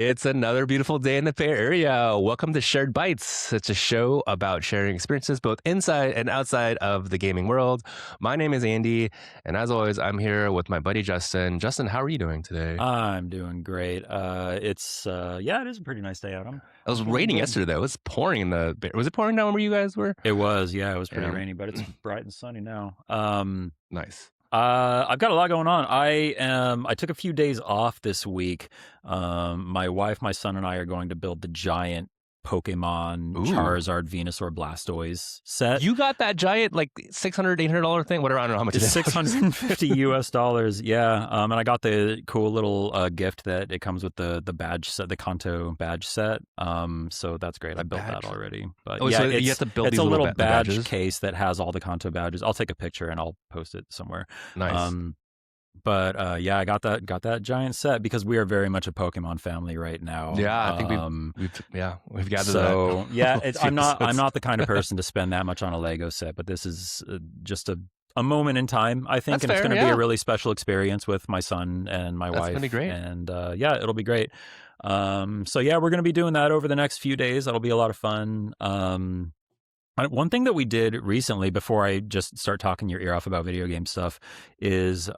It's another beautiful day in the Bay Area. Welcome to Shared Bites. It's a show about sharing experiences both inside and outside of the gaming world. My name is Andy, and as always, I'm here with my buddy Justin. Justin, how are you doing today? I'm doing great. It is a pretty nice day out. It I'm was feeling raining good. yesterday, though. It was pouring in the Bay. Was it pouring down where you guys were? It was pretty Yeah, rainy, but it's bright and sunny now. nice. I've got a lot going on. I took a few days off this week. My wife, my son, and I are going to build the giant Pokemon Ooh. Charizard, Venusaur, Blastoise set. You got that giant, like, $600, $800 thing? Whatever, I don't know how much it It's is. $650 US. Yeah. And I got the cool little gift that it comes with the badge set, the Kanto badge set. So that's great. I built that already. But so you have to build it's these a little badge badges? case that has all the Kanto badges. I'll take a picture and I'll post it somewhere. Nice. I got that giant set because we are very much a Pokemon family right now. Yeah, I think we've gathered so, that. Yeah, I'm not the kind of person to spend that much on a Lego set, but this is just a moment in time, I think. That's and it's fair, going to be yeah. a really special experience with my son and my wife. That's gonna be great. And it'll be great. We're going to be doing that over the next few days. That'll be a lot of fun. One thing that we did recently, before I just start talking your ear off about video game stuff, is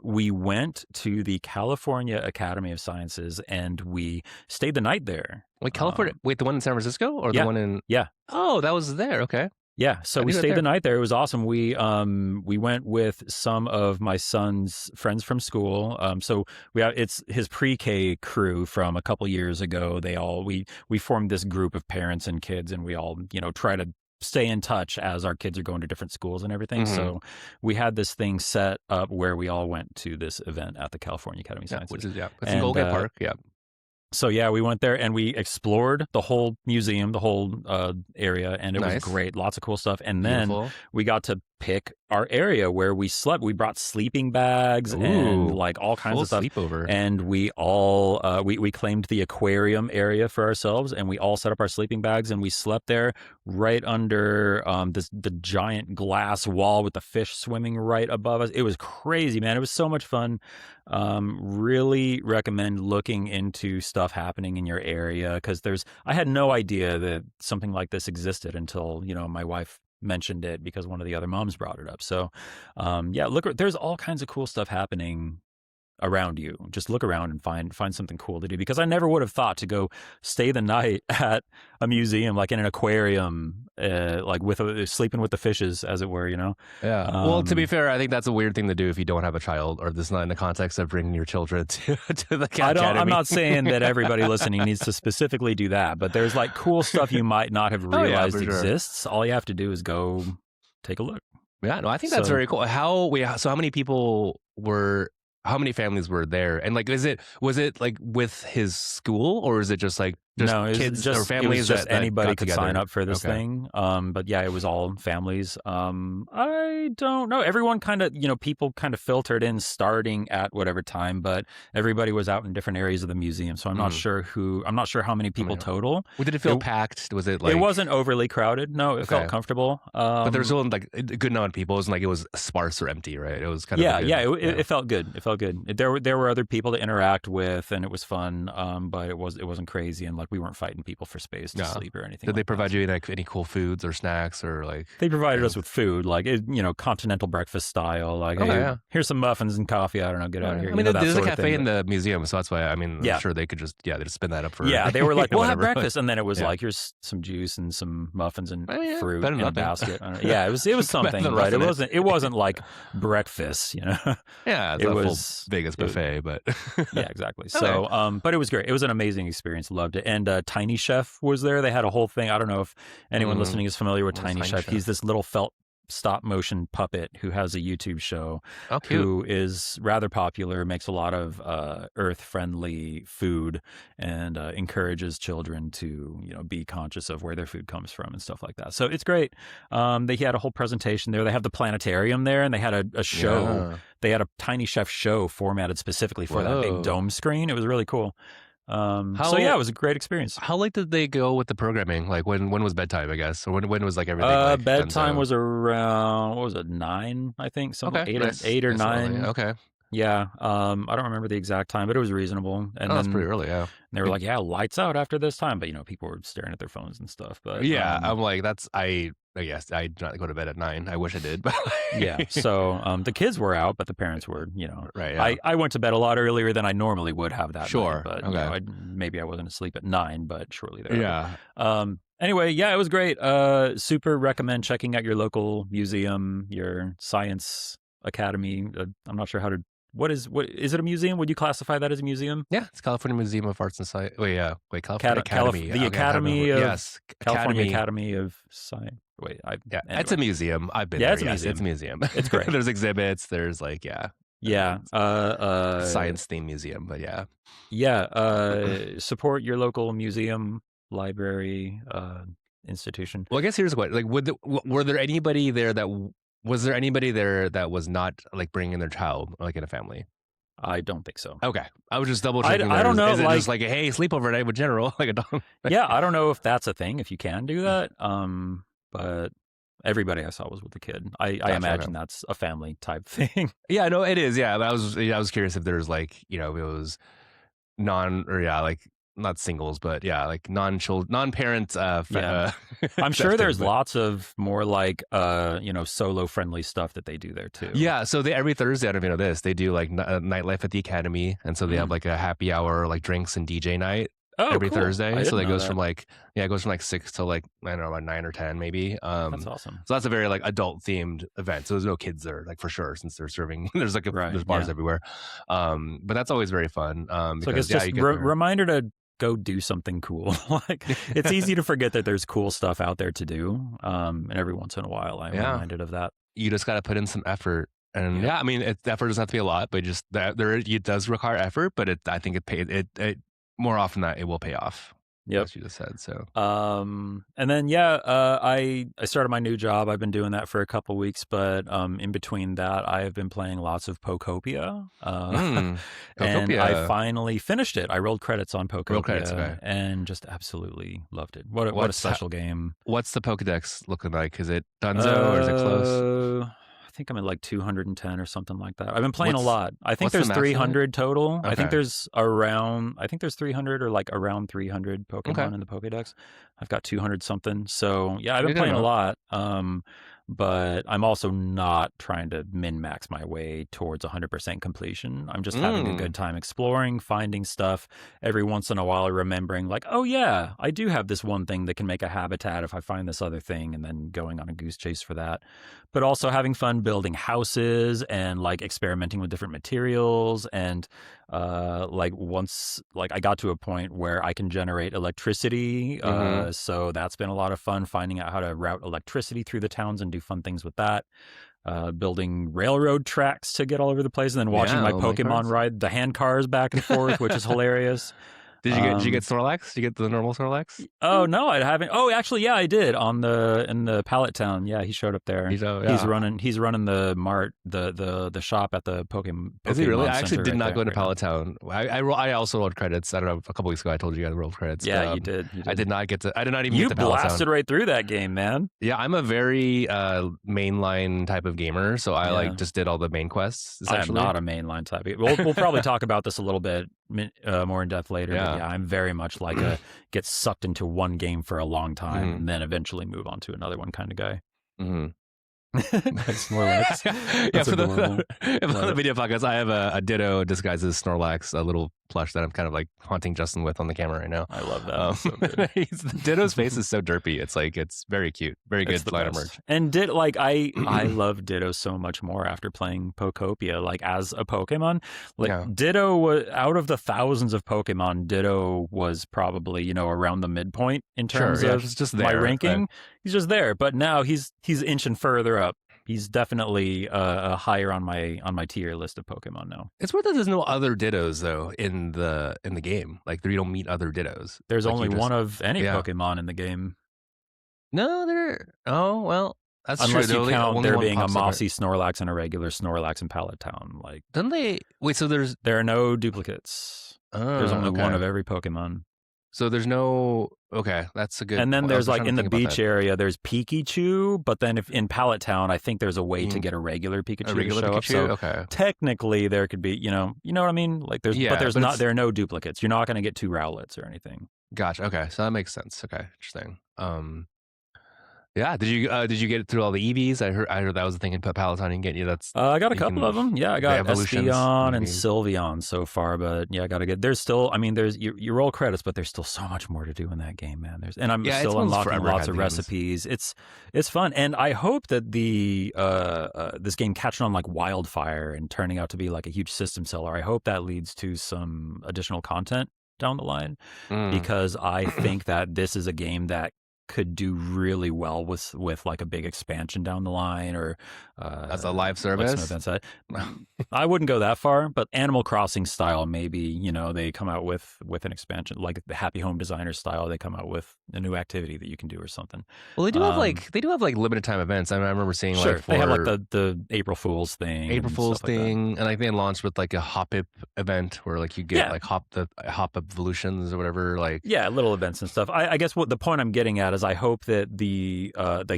we went to the California Academy of Sciences and we stayed the night there. Wait, California? Wait, the one in San Francisco or yeah, the one in? Yeah. Oh, that was there. Okay. Yeah, so we stayed the night there. It was awesome. We went with some of my son's friends from school. It's his pre-K crew from a couple years ago. We formed this group of parents and kids, and we all try to stay in touch as our kids are going to different schools and everything. Mm-hmm. So we had this thing set up where we all went to this event at the California Academy of Sciences. Which is it's in Golden Park. Yeah. So yeah, we went there and we explored the whole museum, the whole area, and it was great. Lots of cool stuff. And then we got to pick our area where we slept. We brought sleeping bags and like all kinds of stuff. Sleepover. And we all we claimed the aquarium area for ourselves, and we all set up our sleeping bags and we slept there right under the giant glass wall with the fish swimming right above us. It was crazy, man. It was so much fun. Really recommend looking into stuff happening in your area, because I had no idea that something like this existed until my wife mentioned it because one of the other moms brought it up. So there's all kinds of cool stuff happening around you. Just look around and find something cool to do, because I never would have thought to go stay the night at a museum, like in an aquarium, like sleeping with the fishes, as it were, Yeah. Well, to be fair, I think that's a weird thing to do if you don't have a child, or this is not in the context of bringing your children to the academy. I'm not saying that everybody listening needs to specifically do that, but there's like cool stuff you might not have realized exists. All you have to do is go take a look. Yeah, no, I think that's very cool. How many families were there? And like, was it like with his school, or is it just like kids or families? Just that anybody could together? sign up for this thing. But yeah, it was all families. I don't know. Everyone people kind of filtered in starting at whatever time, but everybody was out in different areas of the museum. So I'm not sure how many people total. Did it feel packed? Was it like? It wasn't overly crowded. No, it felt comfortable. But there was still like a good amount of people. It wasn't like it was sparse or empty, right? It was kind of it felt good. It felt good. There were other people to interact with, and it was fun. But it wasn't crazy, and like we weren't fighting people for space to sleep or anything. Did they provide you like any cool foods or snacks, or like? They provided us with food, like continental breakfast style. Like, here's some muffins and coffee. I don't know, get out of here. I mean, there's a cafe in the museum, so that's why. I mean, I'm sure they could just they spin that up for. Yeah, they were like, we'll have breakfast, and then it was like, here's some juice and some muffins and fruit in a basket. Yeah, it was something, right? It wasn't like breakfast, Yeah, it's it a was full Vegas buffet, but yeah, exactly. So, but it was great. It was an amazing experience. Loved it. And Tiny Chef was there. They had a whole thing. I don't know if anyone listening is familiar with Tiny Chef. He's this little felt stop motion puppet who has a YouTube show, who is rather popular, makes a lot of earth friendly food, and encourages children to be conscious of where their food comes from and stuff like that. So it's great. They had a whole presentation there. They have the planetarium there, and they had a show. Yeah. They had a Tiny Chef show formatted specifically for that big dome screen. It was really cool. It was a great experience. How late did they go with the programming? Like when was bedtime, I guess? Or when was like everything? Bedtime was around, what was it, 9, I think? Something 8 or 9. Okay. Yeah, I don't remember the exact time, but it was reasonable. And Oh, that's pretty then early. Yeah. they were like, "Yeah, lights out after this time," but people were staring at their phones and stuff. But Yeah, I'm like, that's I guess I do not go to bed at 9. I wish I did, but yeah, so the kids were out, but the parents were. right, yeah. I went to bed a lot earlier than I normally would have that night, Sure. but Okay. maybe I wasn't asleep at 9, but shortly thereafter. Yeah. Anyway, yeah, it was great. Super recommend checking out your local museum, your science academy. I'm not sure how to. What is it a museum? Would you classify that as a museum? Yeah, it's California Museum of Arts and Science. Wait, California Academy. The Okay, I don't Academy know. of Yes, California Academy. Academy of Science. Wait, Yeah, it's a anyway. museum. I've been Yeah, there. it's a Yes, it's a museum. museum. It's great. There's exhibits. There's Yeah. science themed museum. But yeah, Yeah. Support your local museum, library, institution. well, I guess here's what. Like, were there anybody there was there anybody there that was not like bringing their child, like in a family? I don't think so. Okay, I was just double I checking. don't know, Is it like- just like a hey sleepover night with general like a dog? Yeah, I don't know if that's a thing, if you can do that. But everybody I saw was with a kid. I Gotcha, imagine that's a family type thing. Yeah, no, it is. Yeah, I was curious if there's like it was like not singles, but yeah, like non-parent. Yeah. I'm sure there's lots of more like solo friendly stuff that they do there too. Yeah, so they every Thursday, I don't even know this, they do like nightlife at the Academy, and so they have like a happy hour, like drinks and DJ night every cool. Thursday. So it it goes from like 6 to like I don't know about 9 or 10 maybe. That's awesome. So that's a very like adult themed event. So there's no kids there, like for sure, since they're serving. There's like there's bars everywhere. But that's always very fun. So I guess just reminder to go do something cool. Like it's easy to forget that there's cool stuff out there to do. And every once in a while, I'm reminded of that. You just got to put in some effort. And I mean, effort doesn't have to be a lot, but just it does require effort. But I think it more often that it will pay off. Yep. As you just said. So, and then I started my new job. I've been doing that for a couple weeks, but in between that, I have been playing lots of Pokopia. Pokopia. And I finally finished it. I rolled credits on Pokopia, Roll credits, okay. And just absolutely loved it. What a special game! What's the Pokedex looking like? Is it Dunzo or is it close? I think I'm at like 210 or something like that. I've been playing a lot. I think there's 300 total. Okay. I think there's 300 or like around 300 Pokemon in the Pokedex. I've got 200 something. So yeah, I've been playing a lot. But I'm also not trying to min-max my way towards 100% completion. I'm just having a good time exploring, finding stuff. Every once in a while remembering like, oh yeah, I do have this one thing that can make a habitat if I find this other thing, and then going on a goose chase for that. But also having fun building houses and like experimenting with different materials. And once I got to a point where I can generate electricity. So that's been a lot of fun, finding out how to route electricity through the towns and do fun things with that. Building railroad tracks to get all over the place, and then watching my Pokemon ride the hand cars back and forth, which is hilarious. Did you get Snorlax? Did you get the normal Snorlax? Oh no, I haven't. Oh, actually, yeah, I did in the Pallet Town. Yeah, he showed up there. He's running the mart, the shop at the Pokemon. Is he really? I actually did right not go to Pallet Town. I also rolled credits. I don't know. A couple weeks ago, I told you I rolled credits. Yeah, you did. I did not get to. I did not even get to Pallet Town. You blasted right through that game, man. Yeah, I'm a very mainline type of gamer, so I just did all the main quests. I'm not a mainline type. We'll probably talk about this a little bit more in depth later. Yeah. But yeah, I'm very much like a get sucked into one game for a long time and then eventually move on to another one kind of guy. Snorlax. Yeah, for the video podcast, I have a Ditto disguised as Snorlax, a little plush that I'm kind of like haunting Justin with on the camera right now. I love that. So good. Ditto's face is so derpy. It's very cute. Very good line of merch. And I love Ditto so much more after playing Pokopia, like as a Pokemon. Ditto was, out of the thousands of Pokemon, Ditto was probably, around the midpoint in terms of just there, my ranking. Right? He's just there, but now he's inching further up. He's definitely higher on my tier list of Pokemon now. It's weird that there's no other Dittos though in the game. Like you don't meet other Dittos. There's only one of any Pokemon in the game. No, that's unless true. You count there being a mossy Snorlax and a regular Snorlax in Pallet Town. Like, don't they? Wait, so there are no duplicates. There's only one of every Pokemon. So there's no. Okay, that's a good And then point. I was there's like trying to in the think about beach that. area, there's Pikachu, but then if in Pallet Town, I think there's a way to Mm, get a regular a Pikachu to regular show up. Pikachu. So Okay. technically, there could be, you know what I mean? Like but Yeah, but it's there are no duplicates. You're not going to get two Rowlets or anything. gotcha. Okay, so that makes sense. Okay, interesting. Yeah. Did you get through all the EVs? I heard that was the thing in Palatine. You can get you. That's I got a you couple of can them. Yeah, I the got evolutions Espeon and EVs. Sylveon so far, but yeah, I got to get. There's still, I mean, there's you roll credits, but there's still so much more to do in that game, man. And I'm Yeah, it's still one's unlocking forever lots had of the games. recipes. It's fun, and I hope that the this game catching on like wildfire and turning out to be like a huge system seller. I hope that leads to some additional content down the line, Mm. because I think that this is a game that could do really well with like a big expansion down the line, or As a live like some service. events. I wouldn't go that far, but Animal Crossing style, maybe, they come out with an expansion, like the Happy Home Designer style. They come out with a new activity that you can do or something. Well, Um, they do have like limited time events. I remember seeing like sure, they have like for the April Fool's thing April and Fool's stuff like that. thing, and like they launched with like a Hop It event where like you get Yeah, like Hop Evolutions or whatever. Like, yeah, little events and stuff. I guess what the point I'm getting at is I hope that the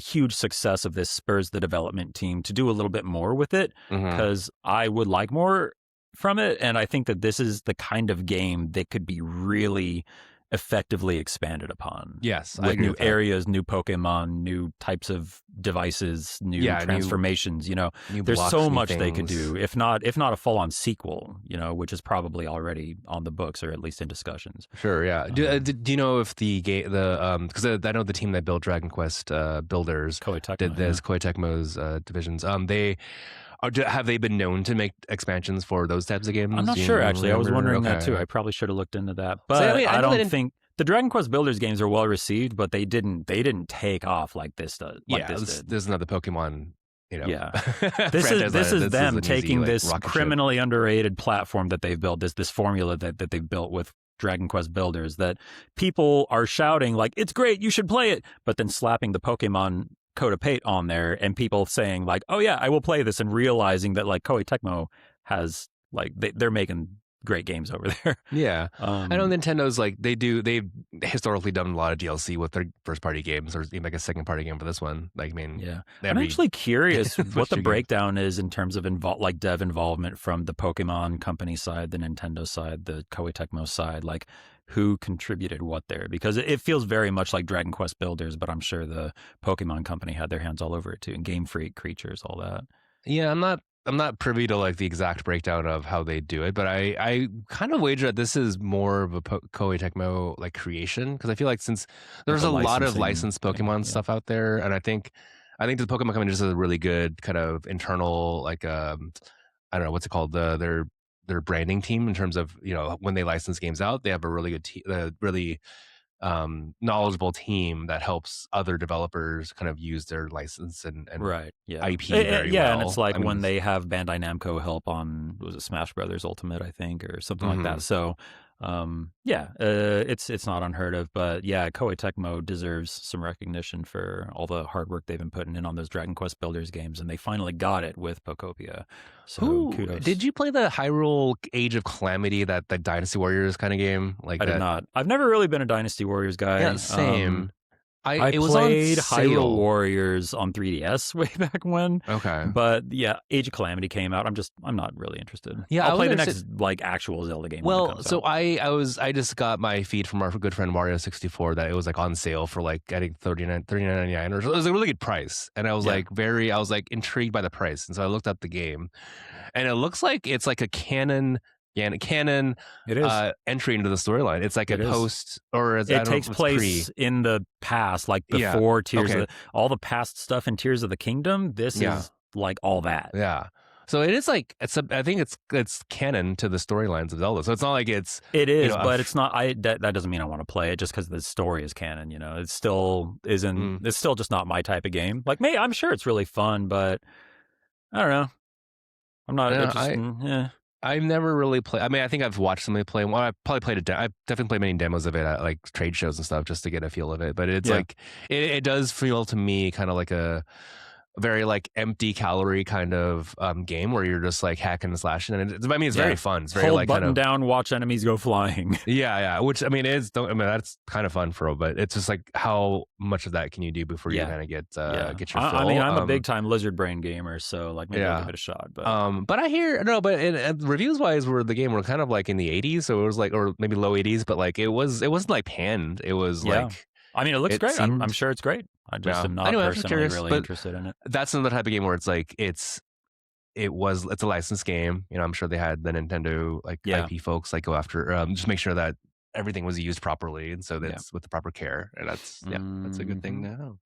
huge success of this spurs the development team to do a little bit more with it, mhm. because I would like more from it, and I think that this is the kind of game that could be really effectively expanded upon Yes, I with agree new with that. areas, new Pokemon, new types of devices, new Yeah, transformations. new There's blocks, so new much they could things. do, if not a full on sequel, which is probably already on the books or at least in discussions. Sure, yeah. Um, Do you know if because I know the team that built Dragon Quest Builders Koei did Tecmo, yeah. this Koei Tecmo's divisions. Have they been known to make expansions for those types of I'm games? not Do sure, you actually. I was remember? wondering that too. Okay. I probably should have looked into that. So I But mean, I I know they don't didn't. think the Dragon Quest Builders games are well received, but they didn't take off like this does, like Yeah, this did. this is another Pokemon, Yeah. franchise. This is This is them an easy taking like this rocket ship. criminally underrated platform that they've built, this formula that they've built with Dragon Quest Builders, that people are shouting like, it's great, you should play it, but then slapping the Pokemon coat of paint on there, and people saying like, oh yeah, I will play this, and realizing that like Koei Tecmo has like they're making great games over there. Yeah, I know Um, Nintendo's like they've historically done a lot of DLC with their first party games, or even like a second party game for this one. Like, I mean, yeah, I'm every actually curious what first the two games. breakdown is in terms of like dev involvement from the Pokemon company side, the Nintendo side, the Koei Tecmo side, like who contributed what there, because it feels very much like Dragon Quest Builders, but I'm sure the Pokemon company had their hands all over it too, and Game Freak, creatures, all that. Yeah, I'm not privy to like the exact breakdown of how they do it, but I kind of wager that this is more of a Koei Tecmo like creation, because I feel like since Like there's a a lot of licensing licensed thing. Pokemon Yeah. stuff out there, and I think the Pokemon company just has a really good kind of internal like I don't know what's it called, their branding team, in terms of when they license games out, they have a really good really knowledgeable team that helps other developers kind of use their license and Right. Yeah. IP very Yeah, and it's well. like I mean, when they have Bandai Namco help on, was it Smash Brothers Ultimate, I think, or something like that. mhm. So, yeah, it's not unheard of, but yeah, Koei Tecmo deserves some recognition for all the hard work they've been putting in on those Dragon Quest Builders games, and they finally got it with Pokopia. So Who did kudos. you play the Hyrule Age of Calamity, that Dynasty Warriors kind of game like I did that? not. I've never really been a Dynasty Warriors Yeah, guy. same. I It was on played Hyrule sale. Warriors on 3DS way back when, Okay. but yeah, Age of Calamity came out. I'm not really interested. Yeah, I'll I play wasn't the interested. next like actual Zelda game when it Well, comes so out. I just got my feed from our good friend Mario 64 that it was like on sale for like I think 39.99, or it was a really good price, and Yeah, I was like intrigued by the price, and so I looked up the game, and it looks like it's like a canon. Yeah, and a canon it is. entry into the storyline. It's like a It is. post, or I It don't know takes if it's pre. place in the past, like Yeah. before Tears of Okay. all the past stuff in Tears of the Kingdom. This Yeah. is like all that. Yeah. So it is like I think it's canon to the storylines of Zelda. So it's not like it's It you is, know a but f- it's not. That doesn't mean I want to play it just because the story is canon. It still isn't. mm, It's still just not my type of game. Like, I'm sure it's really fun, but I don't know. I'm not. It yeah, just. Yeah. I've never really played. I mean, I think I've watched somebody play. Well, I probably played I've definitely played many demos of it at like trade shows and stuff just to get a feel of it. But it's Yeah. like it does feel to me kind of like very like empty calorie kind of game where you're just like hacking and slashing, and I mean it's very fun. It's very Hold like kind button of down, watch enemies go flying. yeah. Which I mean that's kind of fun for, but it's just like how much of that can you do before you kind of get your fill? I mean, I'm a big time lizard brain gamer, so like maybe I'll give it a shot. But I hear no, but reviews wise, were the game were kind of like in the 80s, so it was like or maybe low 80s, but like it wasn't like panned. It was like I mean, it looks great. I'm sure it's great. I just am not anyway, personally really interested in it. That's another type of game where it's like it's a licensed game. You know, I'm sure they had the Nintendo like IP folks like go after just make sure that everything was used properly, and so that's with the proper care, and that's that's a good thing to have.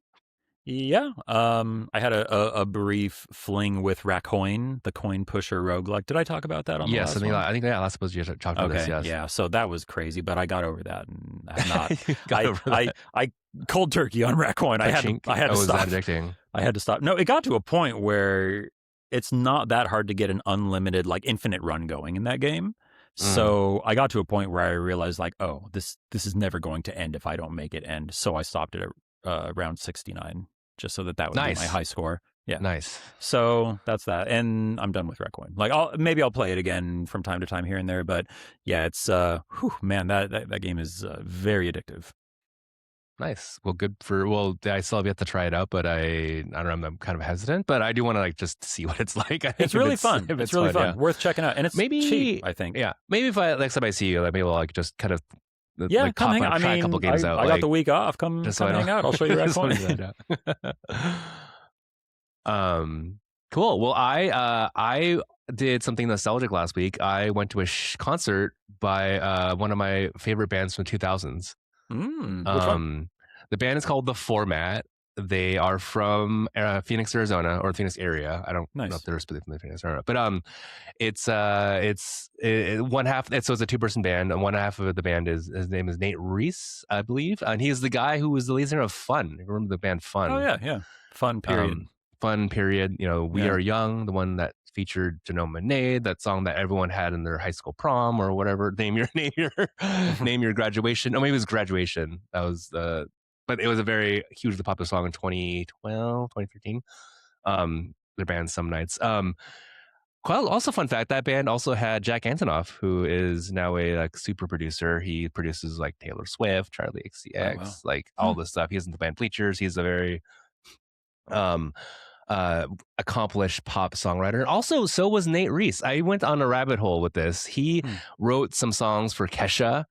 Yeah. I had a brief fling with Racoin, the coin pusher roguelike. Did I talk about that on the last one? I think last suppose you talked about this. Yes. Yeah. So that was crazy, but I got over that, and I'm not. got over that. I cold turkey on Racoin. I had to stop. Was that addicting? I had to stop. No, it got to a point where it's not that hard to get an unlimited, like infinite run going in that game. So I got to a point where I realized, like, oh, this is never going to end if I don't make it end. So I stopped it at round 69, just so that would be my high score. Yeah, nice. So that's that, and I'm done with Requiem. Like, maybe I'll play it again from time to time here and there, but yeah, it's man, that game is very addictive. Nice. Well, good for. Well, I still have yet to try it out, but I don't know. I'm kind of hesitant, but I do want to like just see what it's like. I think it's really fun. It's really fun. Worth checking out, and it's maybe cheap. I think. Yeah, maybe if next time I see you, maybe we'll like just kind of come hang out. Try a couple games out. I got the week off. Come hang out. I'll show you Requiem. Cool. Well, I did something nostalgic last week. I went to a concert by one of my favorite bands from the 2000s. Which one? The band is called The Format. They are from Phoenix, Arizona, or the Phoenix area. I don't know if they're specifically from the Phoenix area, but it's one half. So it's a 2-person band, and one half of the band his name is Nate Reese, I believe, and he's the guy who was the lead singer of Fun. Remember the band Fun? Oh yeah, Fun period. Fun period. You know, We Are Young, the one that featured Janelle Monáe, that song that everyone had in their high school prom or whatever. Name your graduation. Oh, maybe it was graduation. That was but it was a very hugely popular song in 2012, 2013. Their band Some Nights. Also, fun fact, that band also had Jack Antonoff, who is now a like super producer. He produces like Taylor Swift, Charlie XCX, like all this stuff. He's in the band Bleachers. He's a very accomplished pop songwriter. Also, so was Nate Reese. I went on a rabbit hole with this. He wrote some songs for Kesha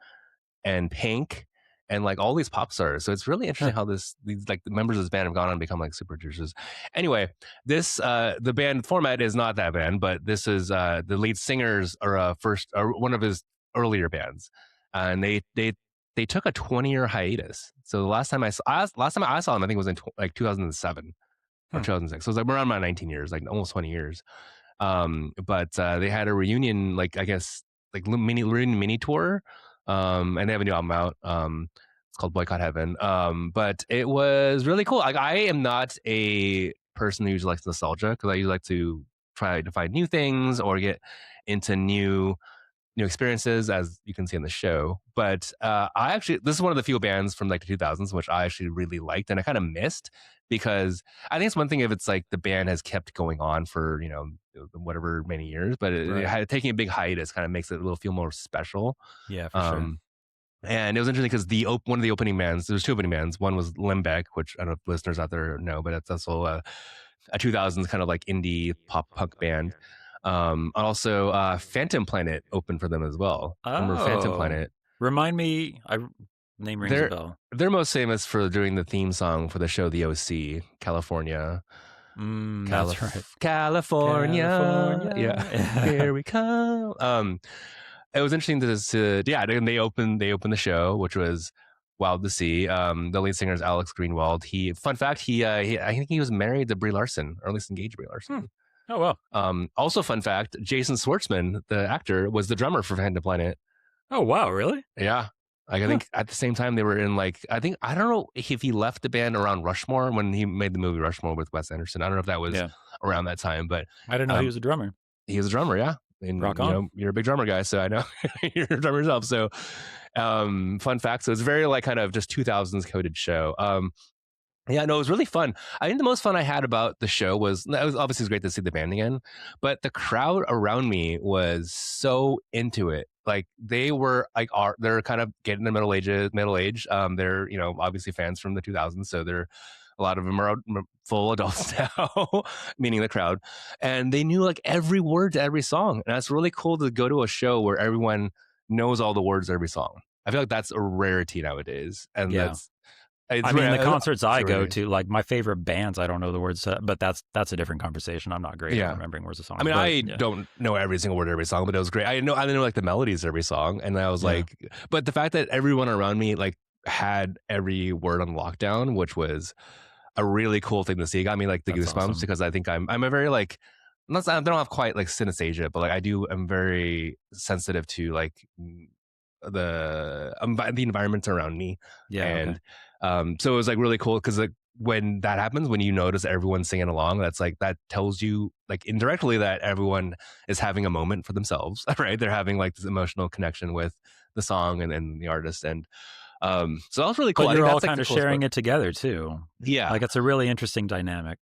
and Pink and like all these pop stars. So it's really interesting how these like the members of this band have gone on and become like super producers. Anyway, this the band Format is not that band, but this is the lead singers are one of his earlier bands, and they took a 20-year hiatus. So the last time I saw them, I think it was in like 2007 or 2006. So it was like around my 19 years, like almost 20 years. But they had a reunion, like I guess like mini tour. And they have a new album out. It's called Boycott Heaven. But it was really cool. Like I am not a person who usually likes nostalgia, because I usually like to try to find new things or get into new experiences, as you can see on the show. But this is one of the few bands from like the 2000s which I actually really liked and I kind of missed, because I think it's one thing if it's like the band has kept going on for whatever many years, but taking a big hiatus kind of makes it feel more special. Yeah, for sure. And it was interesting because one of the opening bands, there's 2 opening bands. One was Limbeck, which I don't know if listeners out there know, but it's also a 2000s kind of like indie pop punk band. Also, Phantom Planet opened for them as well. Remember Phantom Planet? Remind me. Name rings a bell. They're most famous for doing the theme song for the show The OC, California. That's right. California. Yeah. Here we come. It was interesting and they opened the show, which was wild to see. The lead singer is Alex Greenwald. Fun fact, I think he was married to Brie Larson, or at least engaged to Brie Larson. Oh, wow. Also, fun fact, Jason Schwartzman, the actor, was the drummer for Phantom Planet. Oh, wow. Really? Yeah. Like, I think at the same time they were in like, I don't know if he left the band around Rushmore when he made the movie Rushmore with Wes Anderson. I don't know if that was around that time, but I didn't know he was a drummer. He was a drummer, yeah. And rock on. You're a big drummer guy, so I know you're a drummer yourself. So fun fact, so it's very like kind of just 2000s coded show. Yeah, no, it was really fun. I think the most fun I had about the show was it was obviously it was great to see the band again, but the crowd around me was so into it. Like they were like they're kind of getting the middle age. They're obviously fans from the 2000s, so they're a lot of them are full adults now, meaning the crowd, and they knew like every word to every song, and that's really cool to go to a show where everyone knows all the words to every song. I feel like that's a rarity nowadays, and Yeah. that's it's I mean, the rare. concerts It's I a go rarity. to, like my favorite bands, I don't know the words, but that's a different conversation. I'm not great at Yeah. remembering words of I songs, mean, but I yeah, don't know every single word of every song, but it was great. I didn't know like the melodies of every song, and I was yeah, like, but the fact that everyone around me like had every word on lockdown, which was a really cool thing to see, got me like the that's goosebumps awesome. because I think I'm a very like I don't have quite like synesthesia, but like I'm very sensitive to like the environment around me, Yeah, okay. and so it was like really cool because like when that happens, when you notice everyone singing along, that's like that tells you like indirectly that everyone is having a moment for themselves, right? They're having like this emotional connection with the song and the artist, and so that was really cool. But I you're think all that's like kind the of coolest sharing part. it together too. Yeah, Like it's a really interesting dynamic.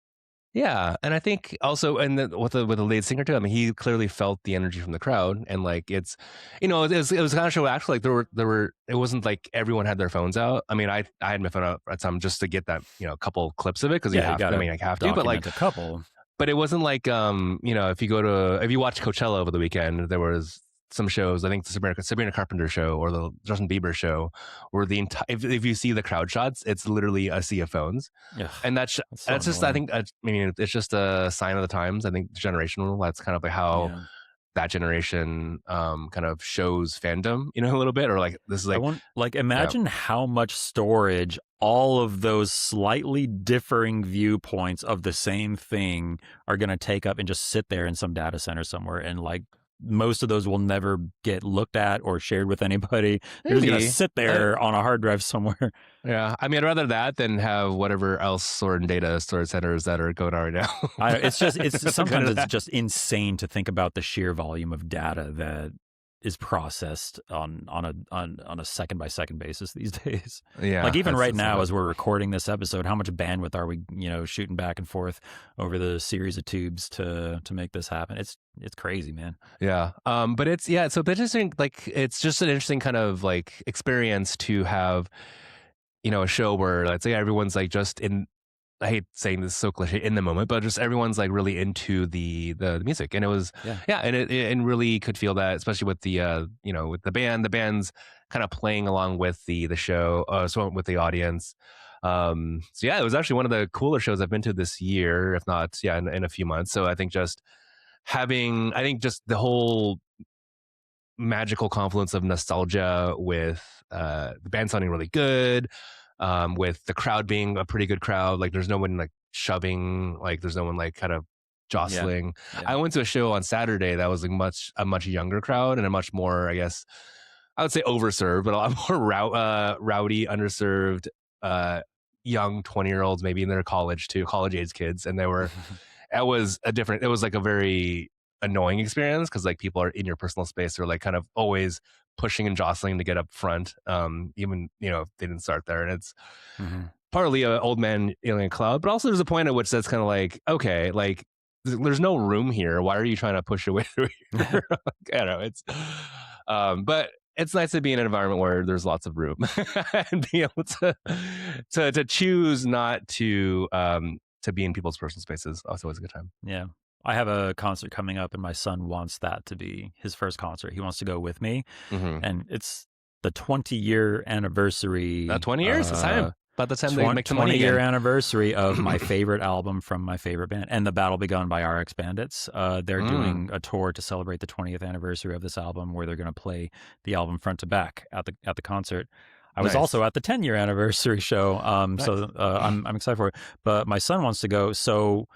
yeah, and I think also, and with the lead singer too. I mean, he clearly felt the energy from the crowd, and like it was kind of show actually like there were it wasn't like everyone had their phones out. I mean, I had my phone out at some just to get that couple clips of it because you Yeah, you have got I to mean I have to, but like document a couple. it wasn't like if you watch Coachella over the weekend, there was some shows. I think the Sabrina Carpenter show or the Justin Bieber show, where the entire if you see the crowd shots, it's literally a sea of phones, Yeah, and that's so that's just I annoying. think I mean it's just a sign of the times. I think generational. That's kind of like how Yeah. that generation kind of shows fandom, a little bit, or like this is I like want like yeah imagine how much storage all of those slightly differing viewpoints of the same thing are going to take up and just sit there in some data center somewhere, and like most of those will never get looked at or shared with anybody. They're just going to maybe. sit there on a hard drive somewhere. Yeah, I mean, I'd rather that than have whatever else sort of data storage centers that are going on right now. It's Not a fan sometimes of it's that. just insane to think about the sheer volume of data that is processed on a second by second basis these days. Like Yeah, even right it's a now lot. as we're recording this episode, how much bandwidth are we, shooting back and forth over the series of tubes to make this happen? It's crazy, man. Yeah. But it's so interesting. Like, it's just an interesting kind of like experience to have, a show where let's say everyone's like just in. I hate saying this so cliche in the moment, but just everyone's like really into the music, and it was Yeah. and and really could feel that, especially with the with the band's kind of playing along with the show, so with the audience. So yeah, it was actually one of the cooler shows I've been to this year, if not in a few months. So I think just I think just the whole magical confluence of nostalgia with the band sounding really good, with the crowd being a pretty good crowd. Like there's no one like shoving, like there's no one like kind of Yeah. jostling. Yeah. I went to a show on Saturday that was like a much younger crowd and a much more, I guess, I would say overserved, but a lot more rowdy, underserved, uh, young 20-year-olds, maybe in their college age kids, and it was like a very annoying experience because like people are in your personal space, they're like kind of always pushing and jostling to get up front, even if they didn't start there, and it's hmm partly a old man alien club, but also there's a point at which that's kind of like, okay, like there's no room here, why are you trying to push your way through here? I don't know, but it's nice to be in an environment where there's lots of room and be able to choose not to be in people's personal spaces. Also, always a good time. Yeah. I have a concert coming up and my son wants that to be his first concert. He wants to go with me, Mm-hmm. and it's the 20-year anniversary 20 years, it's time. About the time they make the money 20-year again. anniversary of my favorite album from my favorite band, and The Battle Begun by RX Bandits. They're doing a tour to celebrate the 20th anniversary of this album, where they're going to play the album front to back at the concert. I was Nice. also at the 10-year anniversary show, Nice. so I'm excited for it. But my son wants to go, so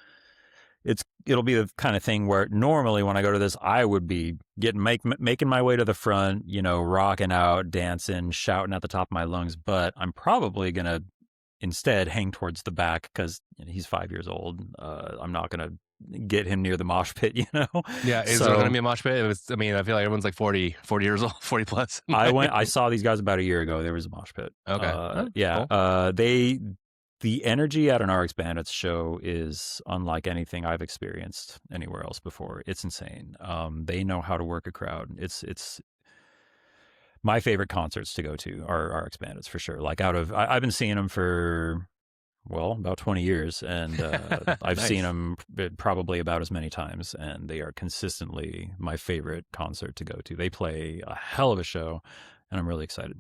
it'll be the kind of thing where normally when I go to this, I would be making my way to the front, rocking out, dancing, shouting at the top of my lungs. But I'm probably gonna instead hang towards the back because he's 5 years old. I'm not gonna get him near the mosh pit, Yeah, is there going to So be a mosh pit? I mean, I feel like everyone's like 40 years old, 40 plus. I saw these guys about a year ago. There was a mosh pit. Okay. Oh, Yeah. cool. The energy at an RX Bandits show is unlike anything I've experienced anywhere else before. It's insane. They know how to work a crowd. It's my favorite concerts to go to are RX Bandits for sure. Like I've been seeing them for about 20 years, and I've seen Nice. them probably about as many times, and they are consistently my favorite concert to go to. They play a hell of a show, and I'm really excited.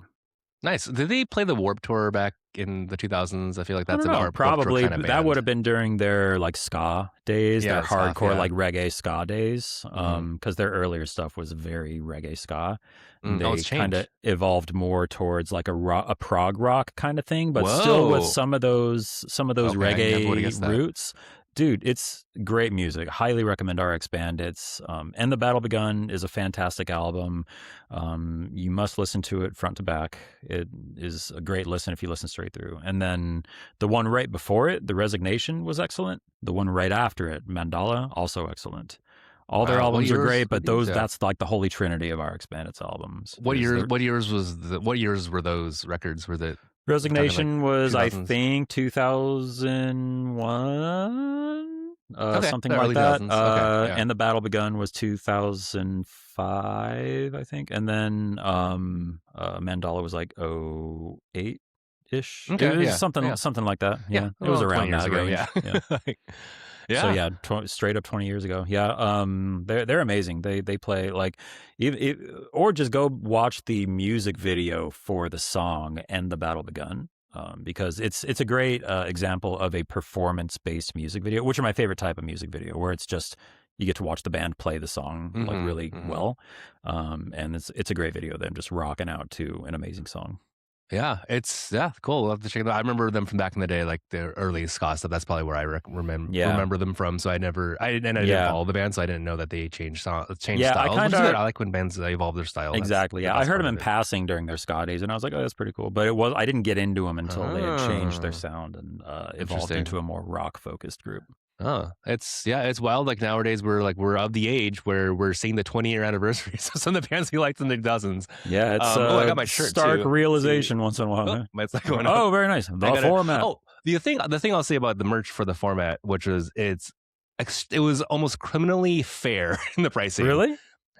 Nice. Did they play the Warp Tour back in the 2000s? I feel like I that's don't an know. Warp Tour Probably kind of that would band. have been during their like ska days, their Yeah, stuff. hardcore Yeah. like reggae ska days. Mm-hmm. Because their earlier stuff was very reggae ska, and Oh, it's they kind of changed. evolved more towards like a prog rock kind of thing, but still with Whoa. some of those Okay, I never would have reggae guessed that. roots. Dude, it's great music. Highly recommend RX Bandits. And the Battle Begun is a fantastic album. You must listen to it front to back. It is a great listen if you listen straight through. And then the one right before it, The Resignation, was excellent. The one right after it, Mandala, also excellent. All their Wow. What albums are years great, were but these? Yeah. that's like the holy trinity of RX Bandits albums. What Is years? the What years were those records? Were it? We're talking like Resignation was, I 2000s. think, 2001, Okay, something the like early that. 2000s. Okay, yeah. And The Battle Begun was 2005, I think. And then Mandala was like 08 ish. It Okay, was yeah, something yeah, something like that. yeah. Yeah, it was Well, 20 around years that ago. Yeah. range. Yeah. So Yeah. yeah, straight up 20 years ago. Yeah, they're amazing. They play like, or just go watch the music video for the song and The Battle Begun, because it's a great example of a performance based music video, which are my favorite type of music video, where it's just you get to watch the band play the song like Mm-hmm. really Mm-hmm. well, and it's a great video of them just rocking out to an amazing song. Yeah, it's cool. I'll have to check it out. I remember them from back in the day, like the early ska stuff. That's probably where I Yeah, remember them from. So I didn't yeah. follow the band, so I didn't know that they changed Yeah, I styles, which kind is good. of I like when bands evolve their style. That's exactly. the Yeah, I best heard part them of in it. passing during their ska days, and I was like, "Oh, that's pretty cool." But I didn't get into them until they had changed their Oh, sound and evolved interesting. into a more rock focused group. Oh, it's wild. Like nowadays, we're of the age where we're seeing the 20-year anniversaries of some of the bands we liked in the dozens. Yeah, it's I got my shirt stark too. See, realization once in a while. oh, Huh? it's like going up. Oh, very nice. I The gotta. format. Oh, the thing I'll say about the merch for the format, which was it was almost criminally fair in the pricing. Really?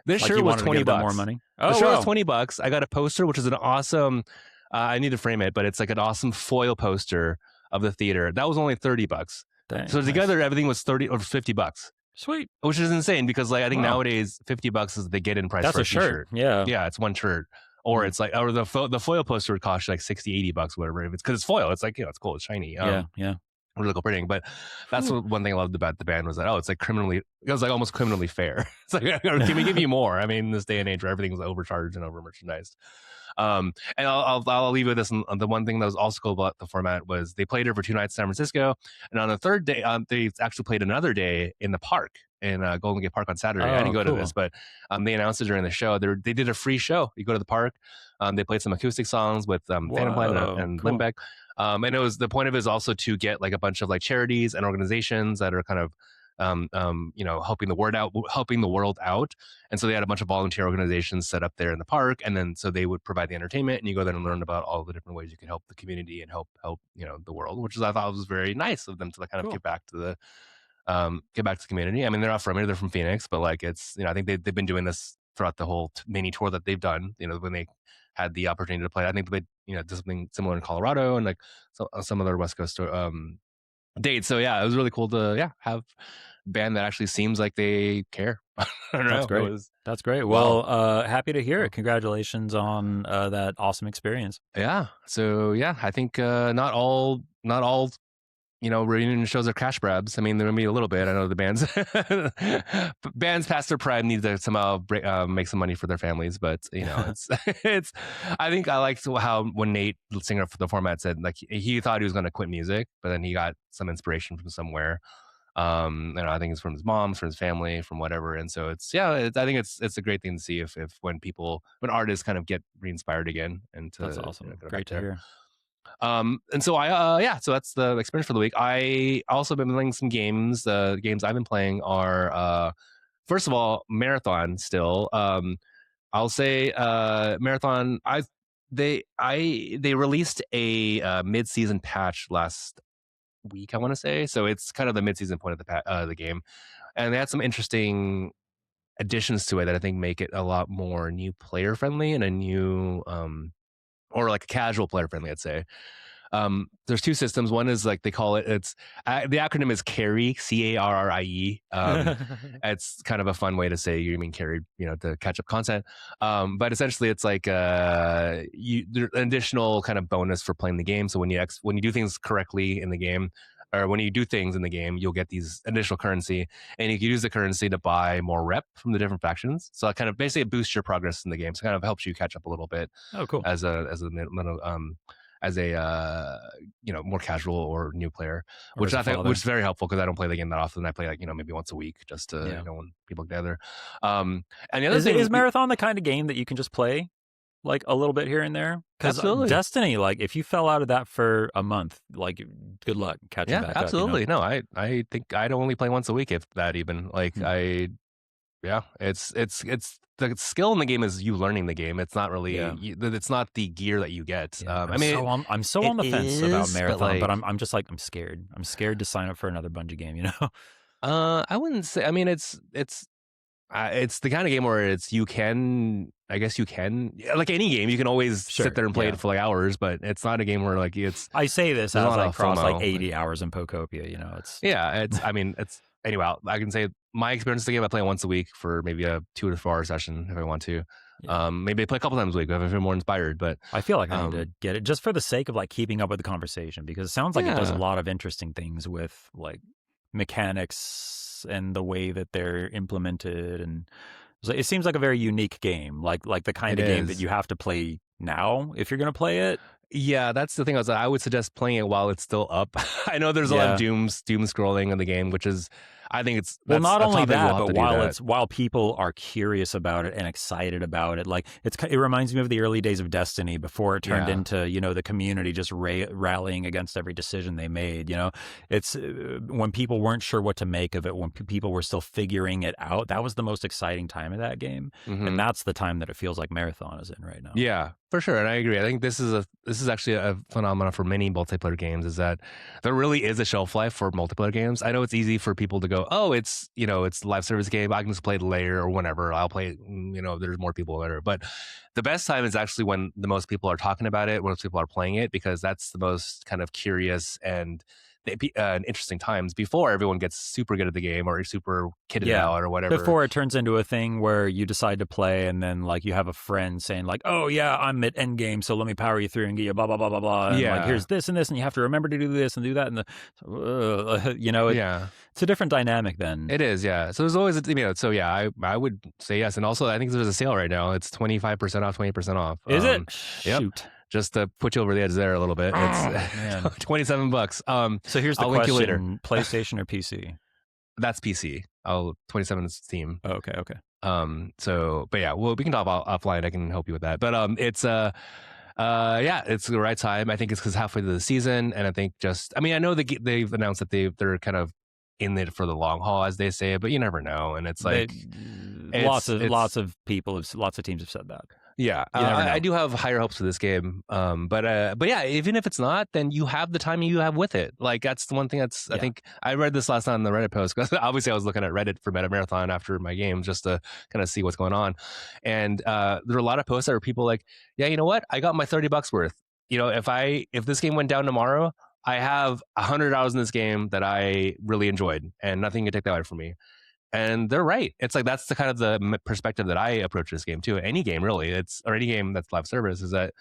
This Like shirt you was wanted to 20 give them more bucks. money? The Oh shirt was wow. 20 bucks. I got a poster, which is an awesome. I need to frame it, but it's like an awesome foil poster of the theater. That was only 30 bucks. Dang, So nice. together, everything was 30 or 50 bucks, Sweet. which is insane because like I think Wow. nowadays 50 bucks is the get in price That's for a a shirt. t-shirt. Yeah. Yeah, it's one shirt. Or Mm. it's like, or the foil poster would cost you like 60, 80 bucks, whatever. If it's because it's foil, it's like, it's cool, it's shiny. Yeah. Yeah. Really cool printing. But that's one thing I loved about the band was that, it's like it was like almost criminally fair. It's like, can we give you more? I mean, in this day and age where everything's overcharged and over merchandised. And I'll leave you with this. And the one thing that was also cool about the format was they played it for 2 nights in San Francisco, and on the third day, they actually played another day in the park in Golden Gate Park on Saturday. I didn't Oh, go to this, cool. but they announced it during the show. They did a free show. You go to the park. They played some acoustic songs with Phantom Plant Whoa, and cool. Limbeck. And it was the point of it is also to get like a bunch of like charities and organizations that are kind of helping the world out. And so they had a bunch of volunteer organizations set up there in the park, and then so they would provide the entertainment, and you go there and learn about all the different ways you can help the community and help the world, which is I thought was very nice of them to like kind of Cool. give back to the community. I mean, they're not from here; they're from Phoenix, but like it's I think they've been doing this throughout the whole mini tour that they've done. When they had the opportunity to play, I think they did something similar in Colorado and like some other West Coast dates. So yeah, it was really cool to have a band that actually seems like they care. I don't know. That's It great. was That's great. well, Well, happy to hear it. Congratulations on that awesome experience. yeah. So yeah, I think not all reunion shows are cash grabs. I mean, there may be a little bit. I know the bands past their prime need to somehow make some money for their families, but it's it's. I think I liked how when Nate, the singer for the format, said like he thought he was going to quit music, but then he got some inspiration from somewhere. I think it's from his mom, from his family, from whatever. And so I think it's a great thing to see if when artists kind of get re-inspired again and to That's awesome. go back Great to there. hear. And so so that's the experience for the week. I also been playing some games. The games I've been playing are first of all Marathon still. I'll say Marathon. They released a mid-season patch last week, I want to say. So it's kind of the mid-season point of the game, and they had some interesting additions to it that I think make it a lot more new player friendly and a new or like a casual player friendly, I'd say. There's two systems. One is like they call it. It's the acronym is carry, CARRIE. It's kind of a fun way to say you mean carry, to catch up content. But essentially, it's like there's an additional kind of bonus for playing the game. So when you do things correctly in the game, or when you do things in the game, you'll get these additional currency, and you can use the currency to buy more rep from the different factions. So it kind of basically boosts your progress in the game. So it kind of helps you catch up a little bit Oh, cool. as a more casual or new player, Or which as a I think father. which is very helpful because I don't play the game that often. I play like maybe once a week just to Yeah. when people get together. And the other thing Is Marathon the kind of game that you can just play like a little bit here and there? Because absolutely. Destiny, like if you fell out of that for a month, like good luck catching back absolutely. up. You know? No, I think I'd only play once a week, if that even. Like it's the skill in the game is you learning the game. It's not really it's not the gear that you get. Yeah. I'm so it on the fence about is, Marathon, but I'm just like I'm scared. I'm scared to sign up for another Bungie game. You know? I wouldn't say. I mean, it's the kind of game where I guess you can, like any game, you can always sit there and play it for like hours, but it's not a game where like I say this there's as not I a cross FOMO. like 80 hours in Pokopia. You know, I mean, it's anyway. I can say my experience with the game. I play once a week for maybe a 2 to 4 hour session if I want to. Yeah. Maybe I play a couple times a week if I feel more inspired. But I feel like I need to get it just for the sake of like keeping up with the conversation, because it sounds like it does a lot of interesting things with like mechanics and the way that they're implemented, and it seems like a very unique game, like the kind of game that you have to play now if you're going to play it. Yeah, that's the thing. I would suggest playing it while it's still up. I know there's a lot of doom scrolling in the game, which is, I think well, not only that, but while people are curious about it and excited about it, like it reminds me of the early days of Destiny before it turned into the community just rallying against every decision they made. It's when people weren't sure what to make of it, when people were still figuring it out. That was the most exciting time of that game, and that's the time that it feels like Marathon is in right now. Yeah, for sure, and I agree. I think this is actually a phenomenon for many multiplayer games, is that there really is a shelf life for multiplayer games. I know it's easy for people to go, oh, it's it's a live service game, I can just play it later or whenever. I'll play it, there's more people later. But the best time is actually when the most people are talking about it, when most people are playing it, because that's the most kind of curious and interesting times before everyone gets super good at the game or super kitted out or whatever. Before it turns into a thing where you decide to play and then like you have a friend saying like, oh yeah, I'm at end game, so let me power you through and get you blah blah blah blah blah. And like here's this and this, and you have to remember to do this and do that, and it's a different dynamic then. It is, yeah. So there's always I would say yes, and also I think there's a sale right now. It's 25% off, 20% off. Is it? Yep. Shoot. Just to put you over the edge there a little bit. It's $27. So here's the question: link you later. PlayStation or PC? That's PC. 27 is Steam. Oh, okay. But yeah, well, we can talk about offline. I can help you with that. But it's it's the right time. I think it's because halfway through the season, and I think I know they've announced that they're kind of in it for the long haul, as they say, but you never know. And it's like lots of teams have said that. Yeah, I do have higher hopes for this game. But yeah, even if it's not, then you have the time you have with it. Like that's the one thing I think I read this last night on the Reddit post, because obviously I was looking at Reddit for Meta Marathon after my games just to kind of see what's going on. And there are a lot of posts that are people like, yeah, you know what? I got my $30 worth. If this game went down tomorrow, I have $100 in this game that I really enjoyed, and nothing can take that away from me. And they're right. It's like that's the kind of the perspective that I approach this game too. Any game really, or any game that's live service, is that